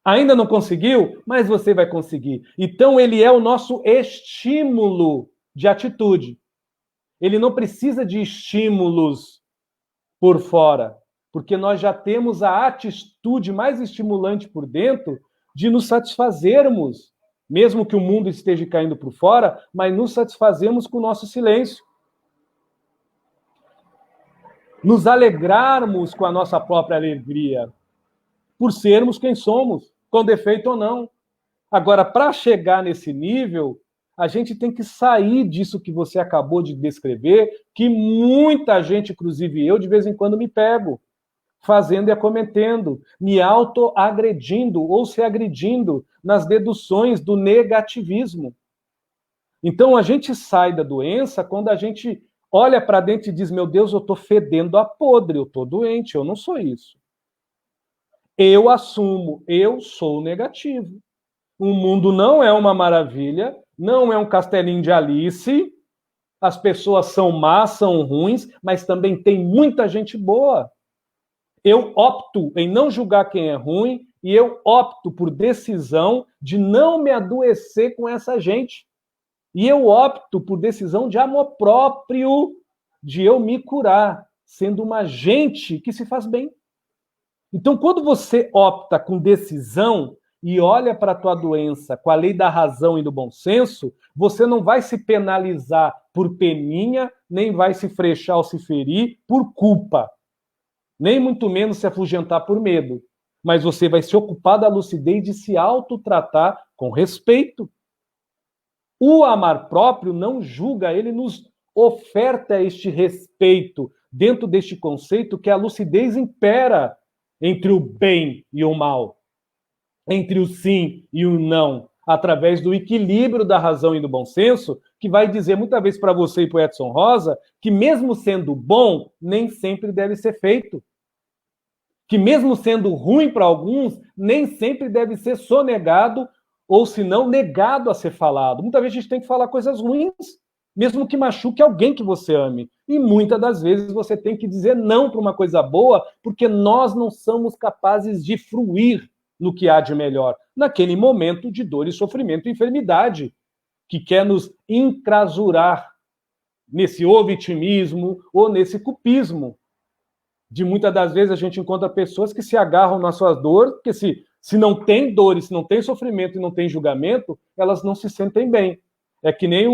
Ainda não conseguiu, mas você vai conseguir. Então ele é o nosso estímulo de atitude. Ele não precisa de estímulos por fora, porque nós já temos a atitude mais estimulante por dentro de nos satisfazermos, mesmo que o mundo esteja caindo por fora, mas nos satisfazemos com o nosso silêncio. Nos alegrarmos com a nossa própria alegria, por sermos quem somos, com defeito ou não. Agora, para chegar nesse nível, a gente tem que sair disso que você acabou de descrever, que muita gente, inclusive eu, de vez em quando me pego, fazendo e acometendo, me autoagredindo ou se agredindo nas deduções do negativismo. Então, a gente sai da doença quando a gente olha para dentro e diz, meu Deus, eu estou fedendo a podre, eu estou doente, eu não sou isso. Eu assumo, eu sou negativo. O mundo não é uma maravilha, não é um castelinho de Alice, as pessoas são más, são ruins, mas também tem muita gente boa. Eu opto em não julgar quem é ruim e eu opto por decisão de não me adoecer com essa gente. E eu opto por decisão de amor próprio, de eu me curar, sendo uma gente que se faz bem. Então, quando você opta com decisão e olha para a tua doença com a lei da razão e do bom senso, você não vai se penalizar por peninha, nem vai se frechar ou se ferir por culpa, nem muito menos se afugentar por medo. Mas você vai se ocupar da lucidez de se autotratar com respeito. O amar próprio não julga, ele nos oferta este respeito dentro deste conceito que a lucidez impera entre o bem e o mal, entre o sim e o não, através do equilíbrio da razão e do bom senso, que vai dizer muitas vezes para você e para o Edson Rosa que mesmo sendo bom, nem sempre deve ser feito. que mesmo sendo ruim para alguns, nem sempre deve ser sonegado ou, se não, negado a ser falado. Muitas vezes a gente tem que falar coisas ruins, mesmo que machuque alguém que você ame. E muitas das vezes você tem que dizer não para uma coisa boa, porque nós não somos capazes de fruir no que há de melhor, naquele momento de dor e sofrimento e enfermidade, que quer nos encrasurar nesse ou vitimismo ou nesse cupismo. De muitas das vezes a gente encontra pessoas que se agarram na sua dor, porque se não tem dor, e se não tem sofrimento e não tem julgamento, elas não se sentem bem. É que nem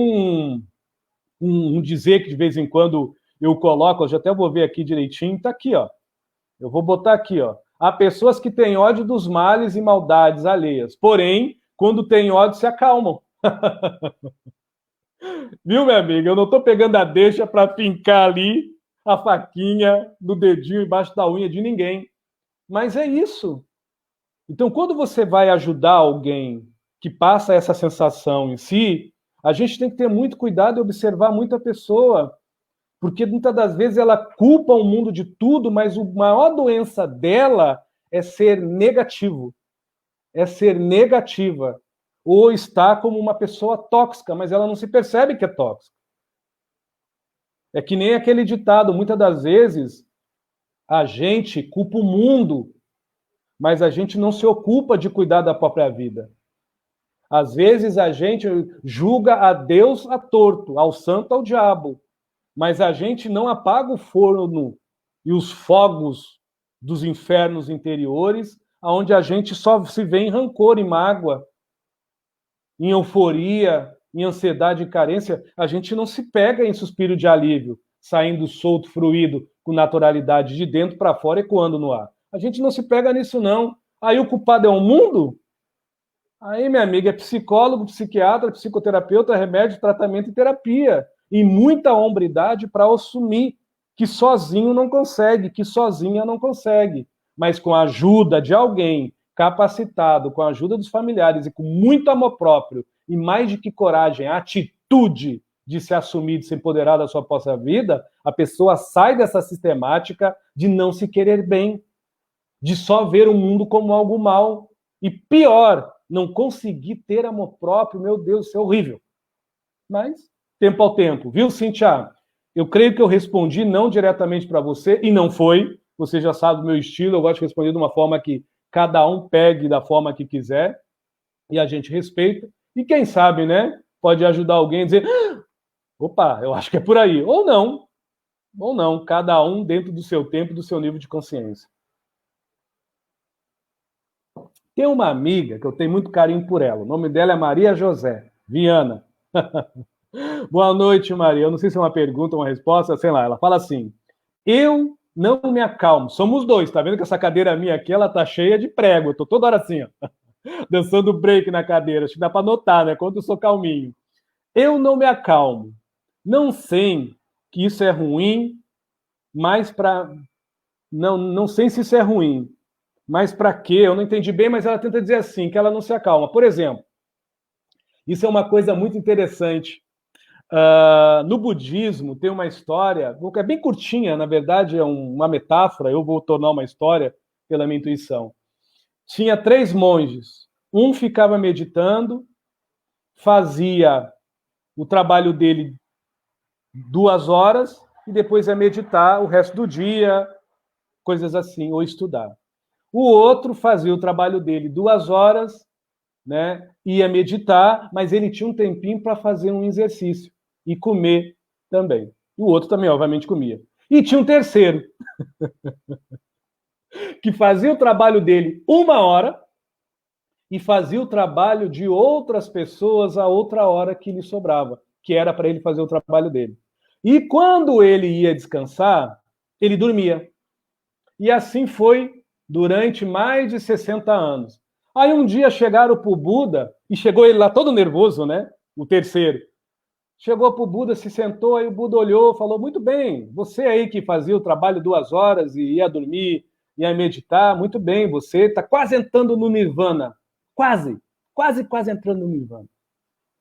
um dizer que de vez em quando eu coloco, eu já até vou ver aqui direitinho, tá aqui, ó. Eu vou botar aqui, ó. Há pessoas que têm ódio dos males e maldades alheias, porém, quando têm ódio, se acalmam. Viu, minha amiga? Eu não estou pegando a deixa para fincar ali a faquinha no dedinho embaixo da unha de ninguém. Mas é isso. Então, quando você vai ajudar alguém que passa essa sensação em si, a gente tem que ter muito cuidado e observar muito a pessoa, porque muitas das vezes ela culpa o mundo de tudo, mas a maior doença dela é ser negativo, é ser negativa, ou estar como uma pessoa tóxica, mas ela não se percebe que é tóxica. É que nem aquele ditado, muitas das vezes a gente culpa o mundo, mas a gente não se ocupa de cuidar da própria vida. Às vezes a gente julga a Deus a torto, ao santo ao diabo, mas a gente não apaga o forno e os fogos dos infernos interiores, onde a gente só se vê em rancor e mágoa, em euforia, em ansiedade e carência. A gente não se pega em suspiro de alívio, saindo solto, fruído, com naturalidade de dentro para fora, ecoando no ar. A gente não se pega nisso, não. Aí o culpado é o mundo? Aí, minha amiga, é psicólogo, psiquiatra, psicoterapeuta, remédio, tratamento e terapia. E muita hombridade para assumir que sozinho não consegue, que sozinha não consegue. Mas com a ajuda de alguém capacitado, com a ajuda dos familiares e com muito amor próprio, e mais do que coragem, atitude de se assumir, de se empoderar da sua própria vida, a pessoa sai dessa sistemática de não se querer bem, de só ver o mundo como algo mal. E pior, não conseguir ter amor próprio, meu Deus, isso é horrível. Mas, tempo ao tempo. Viu, Cíntia? Eu creio que eu respondi não diretamente para você, e não foi. Você já sabe o meu estilo, eu gosto de responder de uma forma que cada um pegue da forma que quiser, e a gente respeita. E quem sabe, né? Pode ajudar alguém a dizer, opa, eu acho que é por aí. Ou não, cada um dentro do seu tempo, do seu nível de consciência. Tem uma amiga que eu tenho muito carinho por ela. O nome dela é Maria José Viana. Boa noite, Maria. Eu não sei se é uma pergunta ou uma resposta, sei lá. Ela fala assim: eu não me acalmo. Somos dois, tá vendo que essa cadeira minha aqui, ela tá cheia de prego. Eu tô toda hora assim, ó, dançando break na cadeira. Acho que dá para notar, né? Quando eu sou calminho. Eu não me acalmo. Não sei que isso é ruim, mas para... Não sei se isso é ruim. Mas para quê? Eu não entendi bem, mas ela tenta dizer assim, que ela não se acalma. Por exemplo, isso é uma coisa muito interessante. No budismo tem uma história, é bem curtinha, na verdade é uma metáfora, eu vou tornar uma história pela minha intuição. Tinha 3 monges. Um ficava meditando, fazia o trabalho dele 2 horas e depois ia meditar o resto do dia, coisas assim, ou estudar. O outro fazia o trabalho dele 2 horas, né? Ia meditar, mas ele tinha um tempinho para fazer um exercício e comer também. E o outro também, obviamente, comia. E tinha um terceiro, que fazia o trabalho dele 1 hora e fazia o trabalho de outras pessoas a outra hora que lhe sobrava, que era para ele fazer o trabalho dele. E quando ele ia descansar, ele dormia. E assim foi durante mais de 60 anos. Aí um dia chegaram para o Buda, e chegou ele lá todo nervoso, né? O terceiro. Chegou para o Buda, se sentou, aí o Buda olhou, falou, muito bem, você aí que fazia o trabalho 2 horas e ia dormir, ia meditar, muito bem, você está quase entrando no Nirvana. Quase entrando no Nirvana.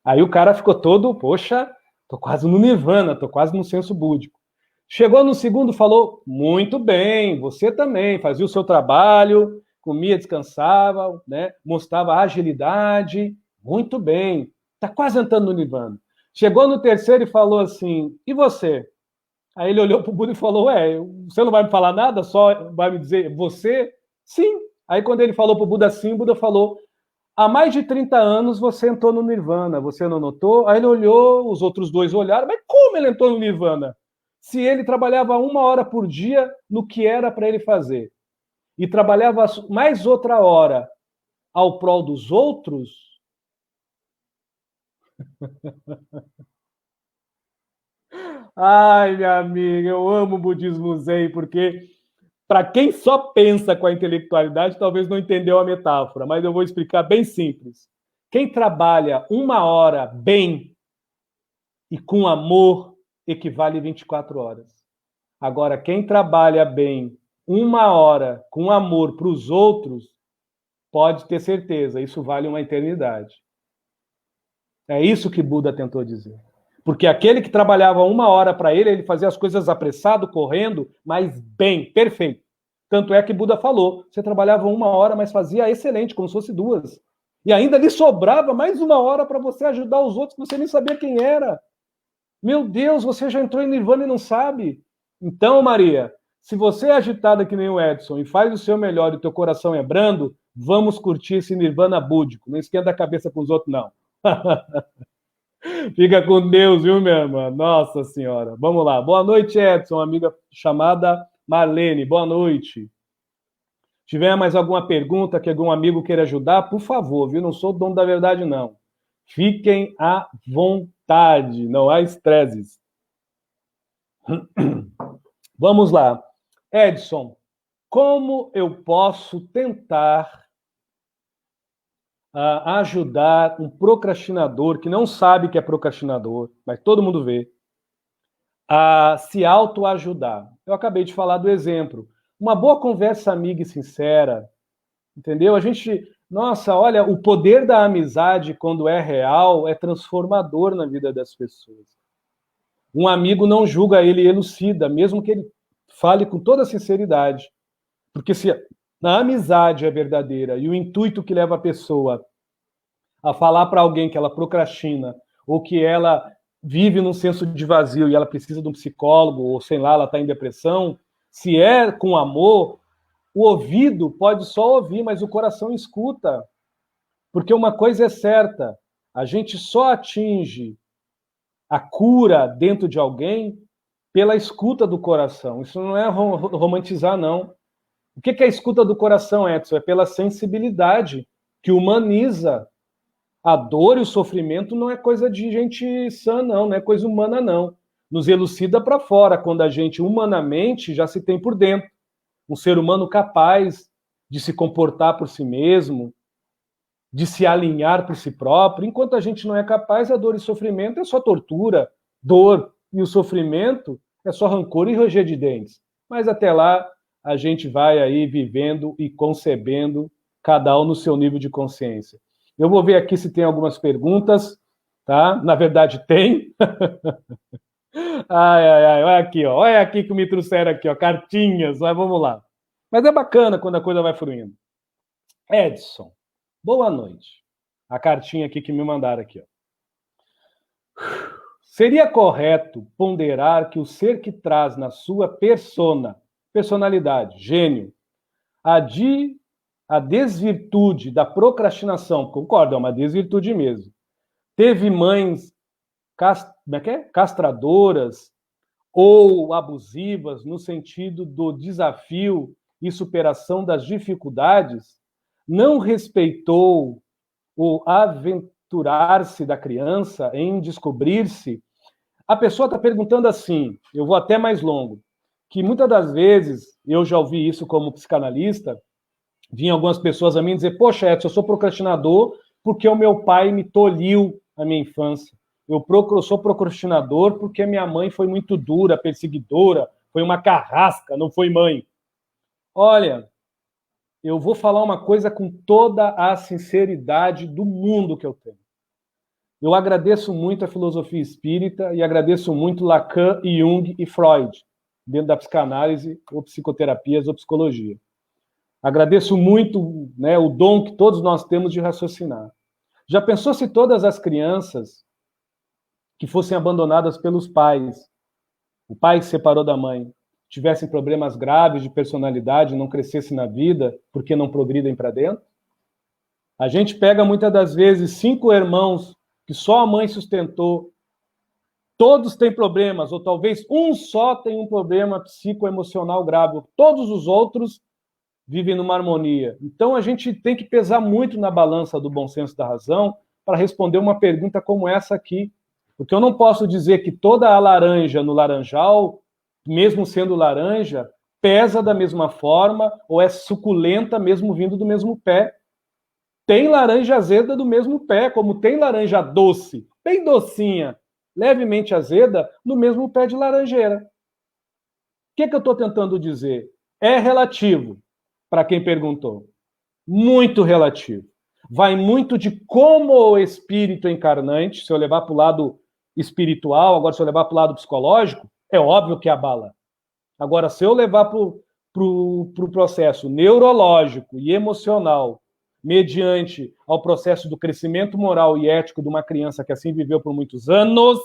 Aí o cara ficou todo, poxa, tô quase no Nirvana, tô quase no senso búdico. Chegou no segundo, falou, muito bem, você também, fazia o seu trabalho, comia, descansava, né? Mostrava agilidade, muito bem, está quase entrando no Nirvana. Chegou no terceiro e falou assim, e você? Aí ele olhou para o Buda e falou, ué, você não vai me falar nada, só vai me dizer você? Sim. Aí quando ele falou para o Buda sim, o Buda falou, há mais de 30 anos você entrou no Nirvana, você não notou? Aí ele olhou, os outros dois olharam, mas como ele entrou no Nirvana? Se ele trabalhava 1 hora por dia no que era para ele fazer, e trabalhava mais outra hora ao prol dos outros, ai, minha amiga, eu amo o budismo zen, porque para quem só pensa com a intelectualidade, talvez não entendeu a metáfora, mas eu vou explicar bem simples. Quem trabalha 1 hora bem e com amor equivale a 24 horas. Agora, quem trabalha bem 1 hora com amor para os outros, pode ter certeza, isso vale uma eternidade. É isso que Buda tentou dizer. Porque aquele que trabalhava 1 hora para ele, ele fazia as coisas apressado, correndo, mas bem, perfeito. Tanto é que Buda falou, você trabalhava 1 hora, mas fazia excelente, como se fosse 2. E ainda lhe sobrava mais 1 hora para você ajudar os outros que você nem sabia quem era. Meu Deus, você já entrou em Nirvana e não sabe? Então, Maria, se você é agitada que nem o Edson e faz o seu melhor e o teu coração é brando, vamos curtir esse Nirvana búdico. Não esquenta a cabeça com os outros, não. Fica com Deus, viu, minha irmã? Nossa Senhora. Vamos lá. Boa noite, Edson, amiga chamada Marlene. Boa noite. Se tiver mais alguma pergunta que algum amigo queira ajudar, por favor, viu? Não sou dono da verdade, não. Fiquem à vontade, não há estresses. Vamos lá. Edson, como eu posso tentar ajudar um procrastinador que não sabe que é procrastinador, mas todo mundo vê, a se autoajudar? Eu acabei de falar do exemplo. Uma boa conversa amiga e sincera, entendeu? A gente, nossa, olha, o poder da amizade, quando é real, é transformador na vida das pessoas. Um amigo não julga, ele elucida, mesmo que ele fale com toda sinceridade. Porque se a amizade é verdadeira e o intuito que leva a pessoa a falar para alguém que ela procrastina ou que ela vive num senso de vazio e ela precisa de um psicólogo ou sei lá, ela está em depressão, se é com amor, o ouvido pode só ouvir, mas o coração escuta. Porque uma coisa é certa, a gente só atinge a cura dentro de alguém pela escuta do coração. Isso não é romantizar, não. O que é a escuta do coração, Edson? É pela sensibilidade que humaniza. A dor e o sofrimento não é coisa de gente sã, não é coisa humana, não. Nos elucida para fora, quando a gente humanamente já se tem por dentro. Um ser humano capaz de se comportar por si mesmo, de se alinhar por si próprio. Enquanto a gente não é capaz, a dor e sofrimento é só tortura. Dor e o sofrimento é só rancor e ranger de dentes. Mas até lá, a gente vai aí vivendo e concebendo, cada um no seu nível de consciência. Eu vou ver aqui se tem algumas perguntas, tá? Na verdade, tem. Ai, olha aqui, ó. Olha aqui que me trouxeram aqui, ó, cartinhas, mas vamos lá. Mas é bacana quando a coisa vai fluindo. Edson, boa noite. A cartinha aqui que me mandaram aqui, ó. Seria correto ponderar que o ser que traz na sua personalidade, gênio, a desvirtude da procrastinação, concordo, é uma desvirtude mesmo. Teve mães castradoras ou abusivas no sentido do desafio e superação das dificuldades, não respeitou o aventurar-se da criança em descobrir-se. A pessoa está perguntando assim, eu vou até mais longo, que muitas das vezes, eu já ouvi isso como psicanalista, vinham algumas pessoas a mim dizer, poxa, Edson, eu sou procrastinador porque o meu pai me tolhiu a minha infância. Eu sou procrastinador porque minha mãe foi muito dura, perseguidora, foi uma carrasca, não foi mãe. Olha, eu vou falar uma coisa com toda a sinceridade do mundo que eu tenho. Eu agradeço muito a filosofia espírita e agradeço muito Lacan, Jung e Freud. dentro da psicanálise, ou psicoterapias, ou psicologia. Agradeço muito, né, o dom que todos nós temos de raciocinar. Já pensou se todas as crianças que fossem abandonadas pelos pais, o pai se separou da mãe, tivessem problemas graves de personalidade, não crescessem na vida porque não progridem para dentro? A gente pega muitas das vezes 5 irmãos que só a mãe sustentou, todos têm problemas, ou talvez um só tem um problema psicoemocional grave, todos os outros vivem numa harmonia. Então a gente tem que pesar muito na balança do bom senso da razão para responder uma pergunta como essa aqui. Porque eu não posso dizer que toda a laranja no laranjal, mesmo sendo laranja, pesa da mesma forma ou é suculenta mesmo vindo do mesmo pé. Tem laranja azeda do mesmo pé, como tem laranja doce, bem docinha, levemente azeda, no mesmo pé de laranjeira. O que eu estou tentando dizer? É relativo, para quem perguntou. Muito relativo. Vai muito de como o espírito encarnante, se eu levar para o lado espiritual, agora se eu levar para o lado psicológico, é óbvio que abala. Agora, se eu levar para o processo neurológico e emocional, mediante ao processo do crescimento moral e ético de uma criança que assim viveu por muitos anos,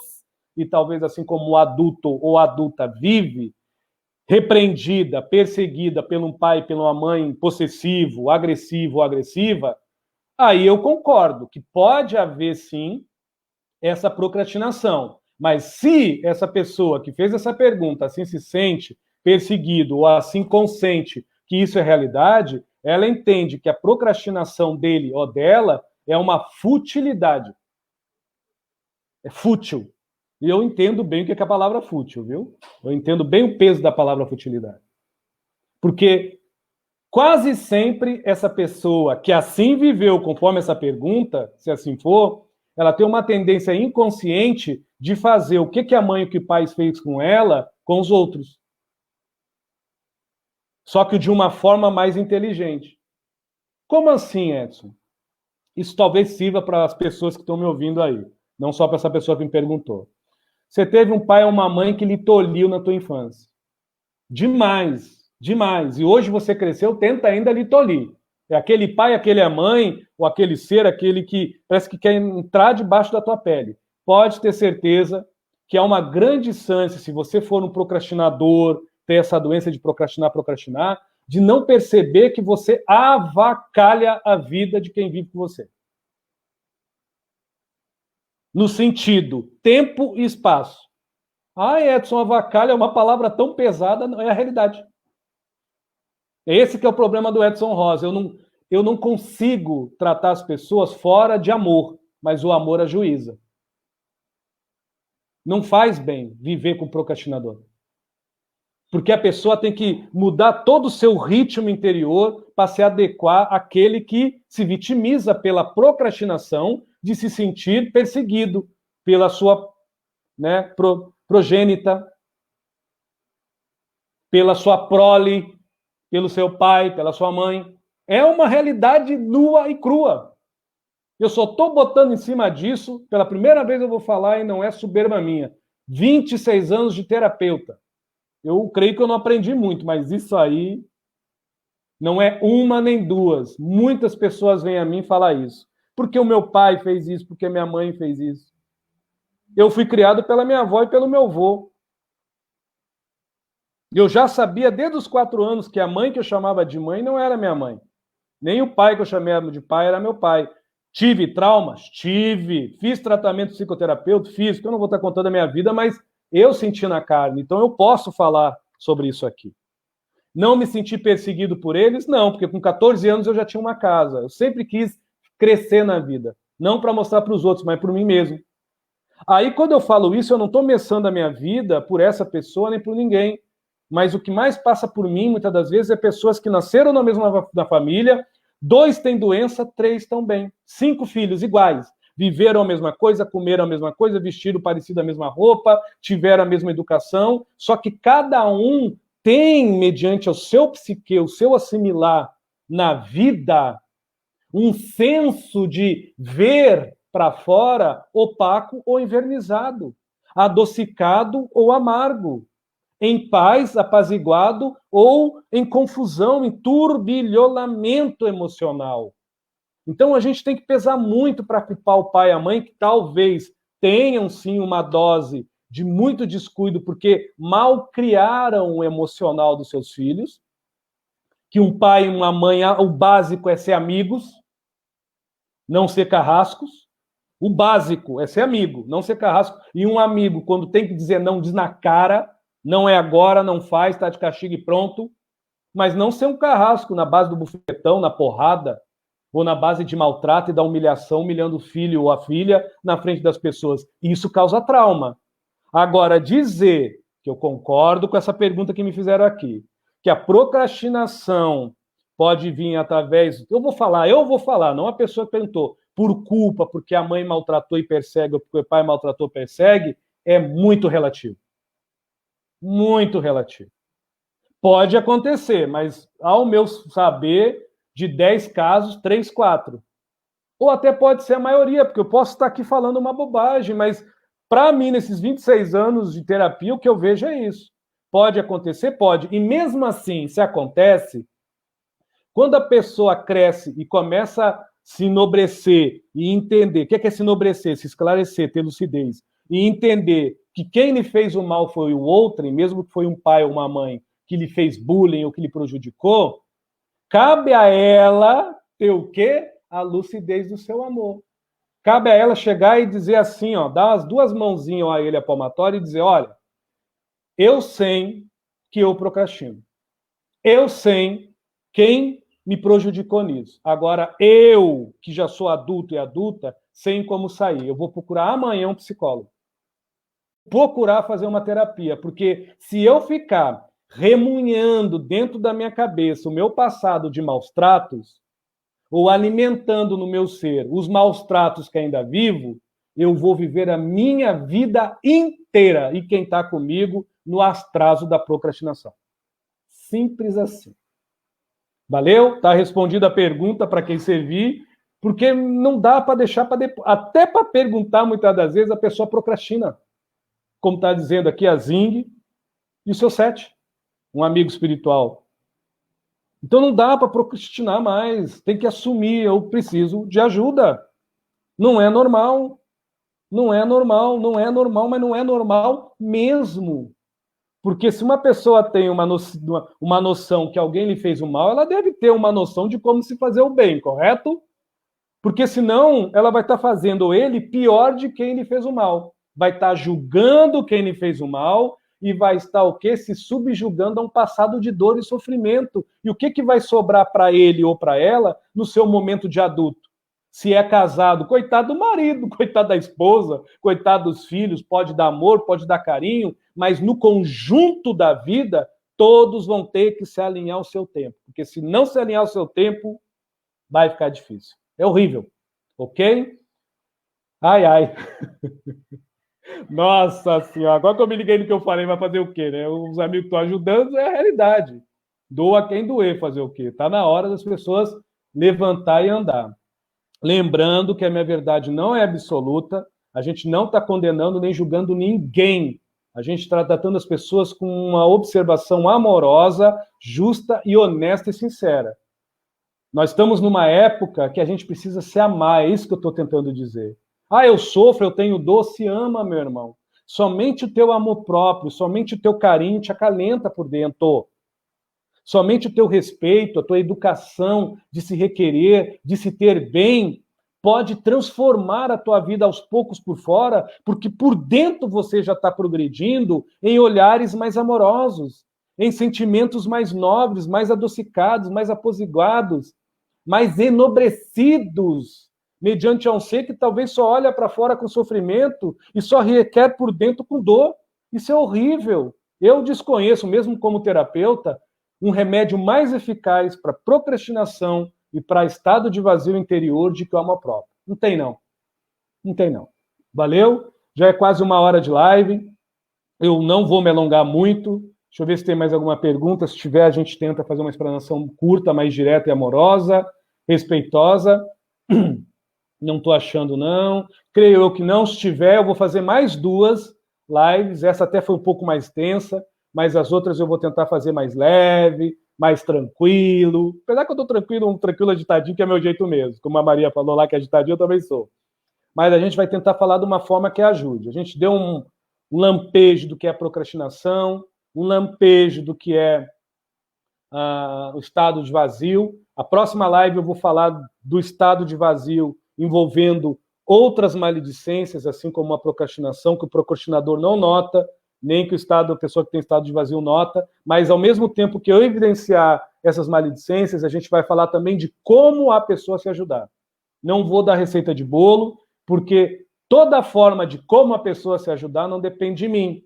e talvez assim como o adulto ou adulta vive, repreendida, perseguida por um pai, pela mãe possessivo, agressivo ou agressiva, aí eu concordo que pode haver sim essa procrastinação. Mas se essa pessoa que fez essa pergunta assim se sente perseguido ou assim consente que isso é realidade, ela entende que a procrastinação dele ou dela é uma futilidade. É fútil. E eu entendo bem o que é a palavra fútil, viu? Eu entendo bem o peso da palavra futilidade. Porque quase sempre essa pessoa que assim viveu conforme essa pergunta, se assim for, ela tem uma tendência inconsciente de fazer o que a mãe e o que o pai fez com ela, com os outros. Só que de uma forma mais inteligente. Como assim, Edson? Isso talvez sirva para as pessoas que estão me ouvindo aí, não só para essa pessoa que me perguntou. Você teve um pai ou uma mãe que lhe tolhiu na tua infância. Demais, demais. E hoje você cresceu, tenta ainda lhe tolir. É aquele pai, aquele mãe, ou aquele ser, aquele que parece que quer entrar debaixo da tua pele. Pode ter certeza que há uma grande chance, se você for um procrastinador, ter essa doença de procrastinar, de não perceber que você avacalha a vida de quem vive com você. No sentido tempo e espaço. Edson, avacalha é uma palavra tão pesada, não é a realidade. Esse que é o problema do Edson Rosa. Eu não consigo tratar as pessoas fora de amor, mas o amor ajuiza. Não faz bem viver com procrastinador. Porque a pessoa tem que mudar todo o seu ritmo interior para se adequar àquele que se vitimiza pela procrastinação de se sentir perseguido pela sua, né, progênita, pela sua prole, pelo seu pai, pela sua mãe. É uma realidade nua e crua. Eu só estou botando em cima disso, pela primeira vez eu vou falar e não é soberba minha. 26 anos de terapeuta. Eu creio que eu não aprendi muito, mas isso aí não é uma nem duas. Muitas pessoas vêm a mim falar isso. Porque o meu pai fez isso, porque minha mãe fez isso. Eu fui criado pela minha avó e pelo meu avô. Eu já sabia desde os 4 anos que a mãe que eu chamava de mãe não era minha mãe. Nem o pai que eu chamava de pai era meu pai. Tive traumas? Tive. Fiz tratamento psicoterapêutico? Fiz. Eu não vou estar contando a minha vida, mas eu senti na carne. Então eu posso falar sobre isso aqui. Não me senti perseguido por eles? Não, porque com 14 anos eu já tinha uma casa. Eu sempre quis crescer na vida. Não para mostrar para os outros, mas por mim mesmo. Aí, quando eu falo isso, eu não estou meçando a minha vida por essa pessoa nem por ninguém. Mas o que mais passa por mim, muitas das vezes, é pessoas que nasceram na mesma família, 2 têm doença, 3 estão bem. 5 filhos iguais. Viveram a mesma coisa, comeram a mesma coisa, vestiram parecido a mesma roupa, tiveram a mesma educação, só que cada um tem, mediante o seu psique, o seu assimilar na vida, um senso de ver para fora opaco ou envernizado, adocicado ou amargo. em paz, apaziguado, ou em confusão, em turbilhonamento emocional. Então, a gente tem que pesar muito para culpar o pai e a mãe, que talvez tenham, sim, uma dose de muito descuido, porque mal criaram o emocional dos seus filhos, que um pai e uma mãe, o básico é ser amigos, não ser carrascos. O básico é ser amigo, não ser carrasco. E um amigo, quando tem que dizer não, diz na cara, não é agora, não faz, tá de castigo e pronto. Mas não ser um carrasco na base do bufetão, na porrada, ou na base de maltrato e da humilhação, humilhando o filho ou a filha na frente das pessoas. Isso causa trauma. Agora, dizer que eu concordo com essa pergunta que me fizeram aqui, que a procrastinação pode vir através... Eu vou falar, não a pessoa que perguntou, por culpa, porque a mãe maltratou e persegue, ou porque o pai maltratou e persegue, é muito relativo. Muito relativo. Pode acontecer, mas ao meu saber, de 10 casos, 3, 4. Ou até pode ser a maioria, porque eu posso estar aqui falando uma bobagem, mas para mim, nesses 26 anos de terapia, o que eu vejo é isso. Pode acontecer? Pode. E mesmo assim, se acontece, quando a pessoa cresce e começa a se enobrecer e entender, o que é se enobrecer? Se esclarecer, ter lucidez, e entender que quem lhe fez o mal foi o outro, e mesmo que foi um pai ou uma mãe que lhe fez bullying ou que lhe prejudicou, cabe a ela ter o quê? A lucidez do seu amor. Cabe a ela chegar e dizer assim, ó, dar as duas mãozinhas a ele, a palmatória, e dizer, olha, eu sei que eu procrastino. Eu sei quem me prejudicou nisso. Agora, eu, que já sou adulto e adulta, sei como sair. Eu vou procurar amanhã um psicólogo. Procurar fazer uma terapia, porque se eu ficar remunhando dentro da minha cabeça o meu passado de maus tratos, ou alimentando no meu ser os maus tratos que ainda vivo, eu vou viver a minha vida inteira, e quem está comigo, no atraso da procrastinação. Simples assim. Valeu? Está respondida a pergunta para quem servir, porque não dá para deixar para depois. Até para perguntar, muitas das vezes, a pessoa procrastina. Como está dizendo aqui a Zing e o seu Sete, um amigo espiritual. Então não dá para procrastinar mais, tem que assumir, eu preciso de ajuda. Não é normal, não é normal, não é normal, mas não é normal mesmo. Porque se uma pessoa tem uma noção que alguém lhe fez o mal, ela deve ter uma noção de como se fazer o bem, correto? Porque senão ela vai estar fazendo ele pior de quem lhe fez o mal. Vai estar julgando quem lhe fez o mal e vai estar o quê? Se subjugando a um passado de dor e sofrimento. E o que vai sobrar para ele ou para ela no seu momento de adulto? Se é casado, coitado do marido, coitado da esposa, coitado dos filhos, pode dar amor, pode dar carinho, mas no conjunto da vida, todos vão ter que se alinhar ao seu tempo. Porque se não se alinhar ao seu tempo, vai ficar difícil. É horrível, ok? Ai, ai. Nossa senhora, agora que eu me liguei no que eu falei, vai fazer o quê, né? Os amigos que estão ajudando é a realidade. Doa quem doer, fazer o quê? Está na hora das pessoas levantar e andar. Lembrando que a minha verdade não é absoluta, a gente não está condenando nem julgando ninguém. A gente está tratando as pessoas com uma observação amorosa, justa e honesta e sincera. Nós estamos numa época que a gente precisa se amar, é isso que eu estou tentando dizer. Ah, eu sofro, eu tenho dor, se ama, meu irmão. Somente o teu amor próprio, somente o teu carinho te acalenta por dentro. Somente o teu respeito, a tua educação de se requerer, de se ter bem, pode transformar a tua vida aos poucos por fora, porque por dentro você já está progredindo em olhares mais amorosos, em sentimentos mais nobres, mais adocicados, mais apaziguados, mais enobrecidos, mediante a um ser que talvez só olha para fora com sofrimento e só requer por dentro com dor. Isso é horrível. Eu desconheço, mesmo como terapeuta, um remédio mais eficaz para procrastinação e para estado de vazio interior de que o amor próprio. Não tem, não. Não tem, não. Valeu? Já é quase 1 hora de live. Eu não vou me alongar muito. Deixa eu ver se tem mais alguma pergunta. Se tiver, a gente tenta fazer uma explanação curta, mais direta e amorosa, respeitosa. Não estou achando, não. Creio eu que não. Se tiver, eu vou fazer mais 2 lives. Essa até foi um pouco mais tensa, mas as outras eu vou tentar fazer mais leve, mais tranquilo. Apesar que eu estou tranquilo, um tranquilo agitadinho, que é meu jeito mesmo. Como a Maria falou lá que é agitadinho, eu também sou. Mas a gente vai tentar falar de uma forma que ajude. A gente deu um lampejo do que é procrastinação, um lampejo do que é o estado de vazio. A próxima live eu vou falar do estado de vazio envolvendo outras maledicências, assim como a procrastinação, que o procrastinador não nota, nem que a pessoa que tem estado de vazio nota, mas ao mesmo tempo que eu evidenciar essas maledicências, a gente vai falar também de como a pessoa se ajudar. Não vou dar receita de bolo, porque toda forma de como a pessoa se ajudar não depende de mim.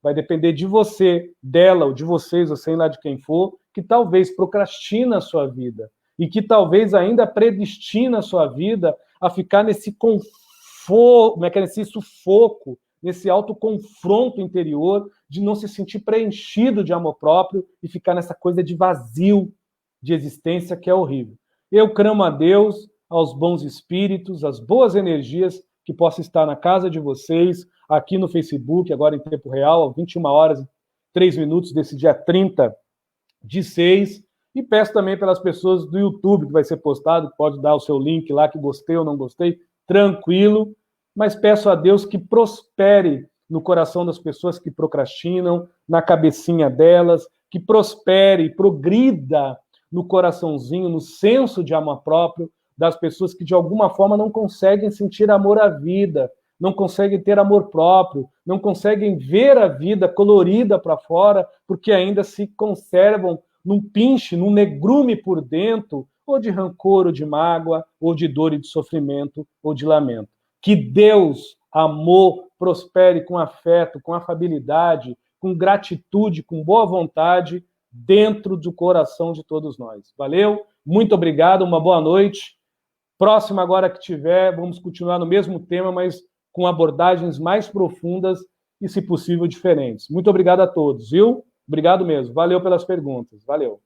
Vai depender de você, dela, ou de vocês, ou sei lá de quem for, que talvez procrastina a sua vida e que talvez ainda predestina a sua vida a ficar nesse nesse sufoco, nesse autoconfronto interior de não se sentir preenchido de amor próprio e ficar nessa coisa de vazio de existência que é horrível. Eu clamo a Deus, aos bons espíritos, às boas energias que possa estar na casa de vocês, aqui no Facebook, agora em tempo real, às 21h03 desse dia 30/6, e peço também pelas pessoas do YouTube, que vai ser postado, pode dar o seu link lá, que gostei ou não gostei, tranquilo, mas peço a Deus que prospere no coração das pessoas que procrastinam, na cabecinha delas, que prospere, progrida no coraçãozinho, no senso de amor próprio das pessoas que de alguma forma não conseguem sentir amor à vida, não conseguem ter amor próprio, não conseguem ver a vida colorida para fora, porque ainda se conservam num pinche, num negrume por dentro, ou de rancor, ou de mágoa, ou de dor e de sofrimento, ou de lamento. Que Deus, amor, prospere com afeto, com afabilidade, com gratitude, com boa vontade, dentro do coração de todos nós. Valeu? Muito obrigado, uma boa noite. Próxima agora que tiver, vamos continuar no mesmo tema, mas com abordagens mais profundas e, se possível, diferentes. Muito obrigado a todos, viu? Obrigado mesmo. Valeu pelas perguntas. Valeu.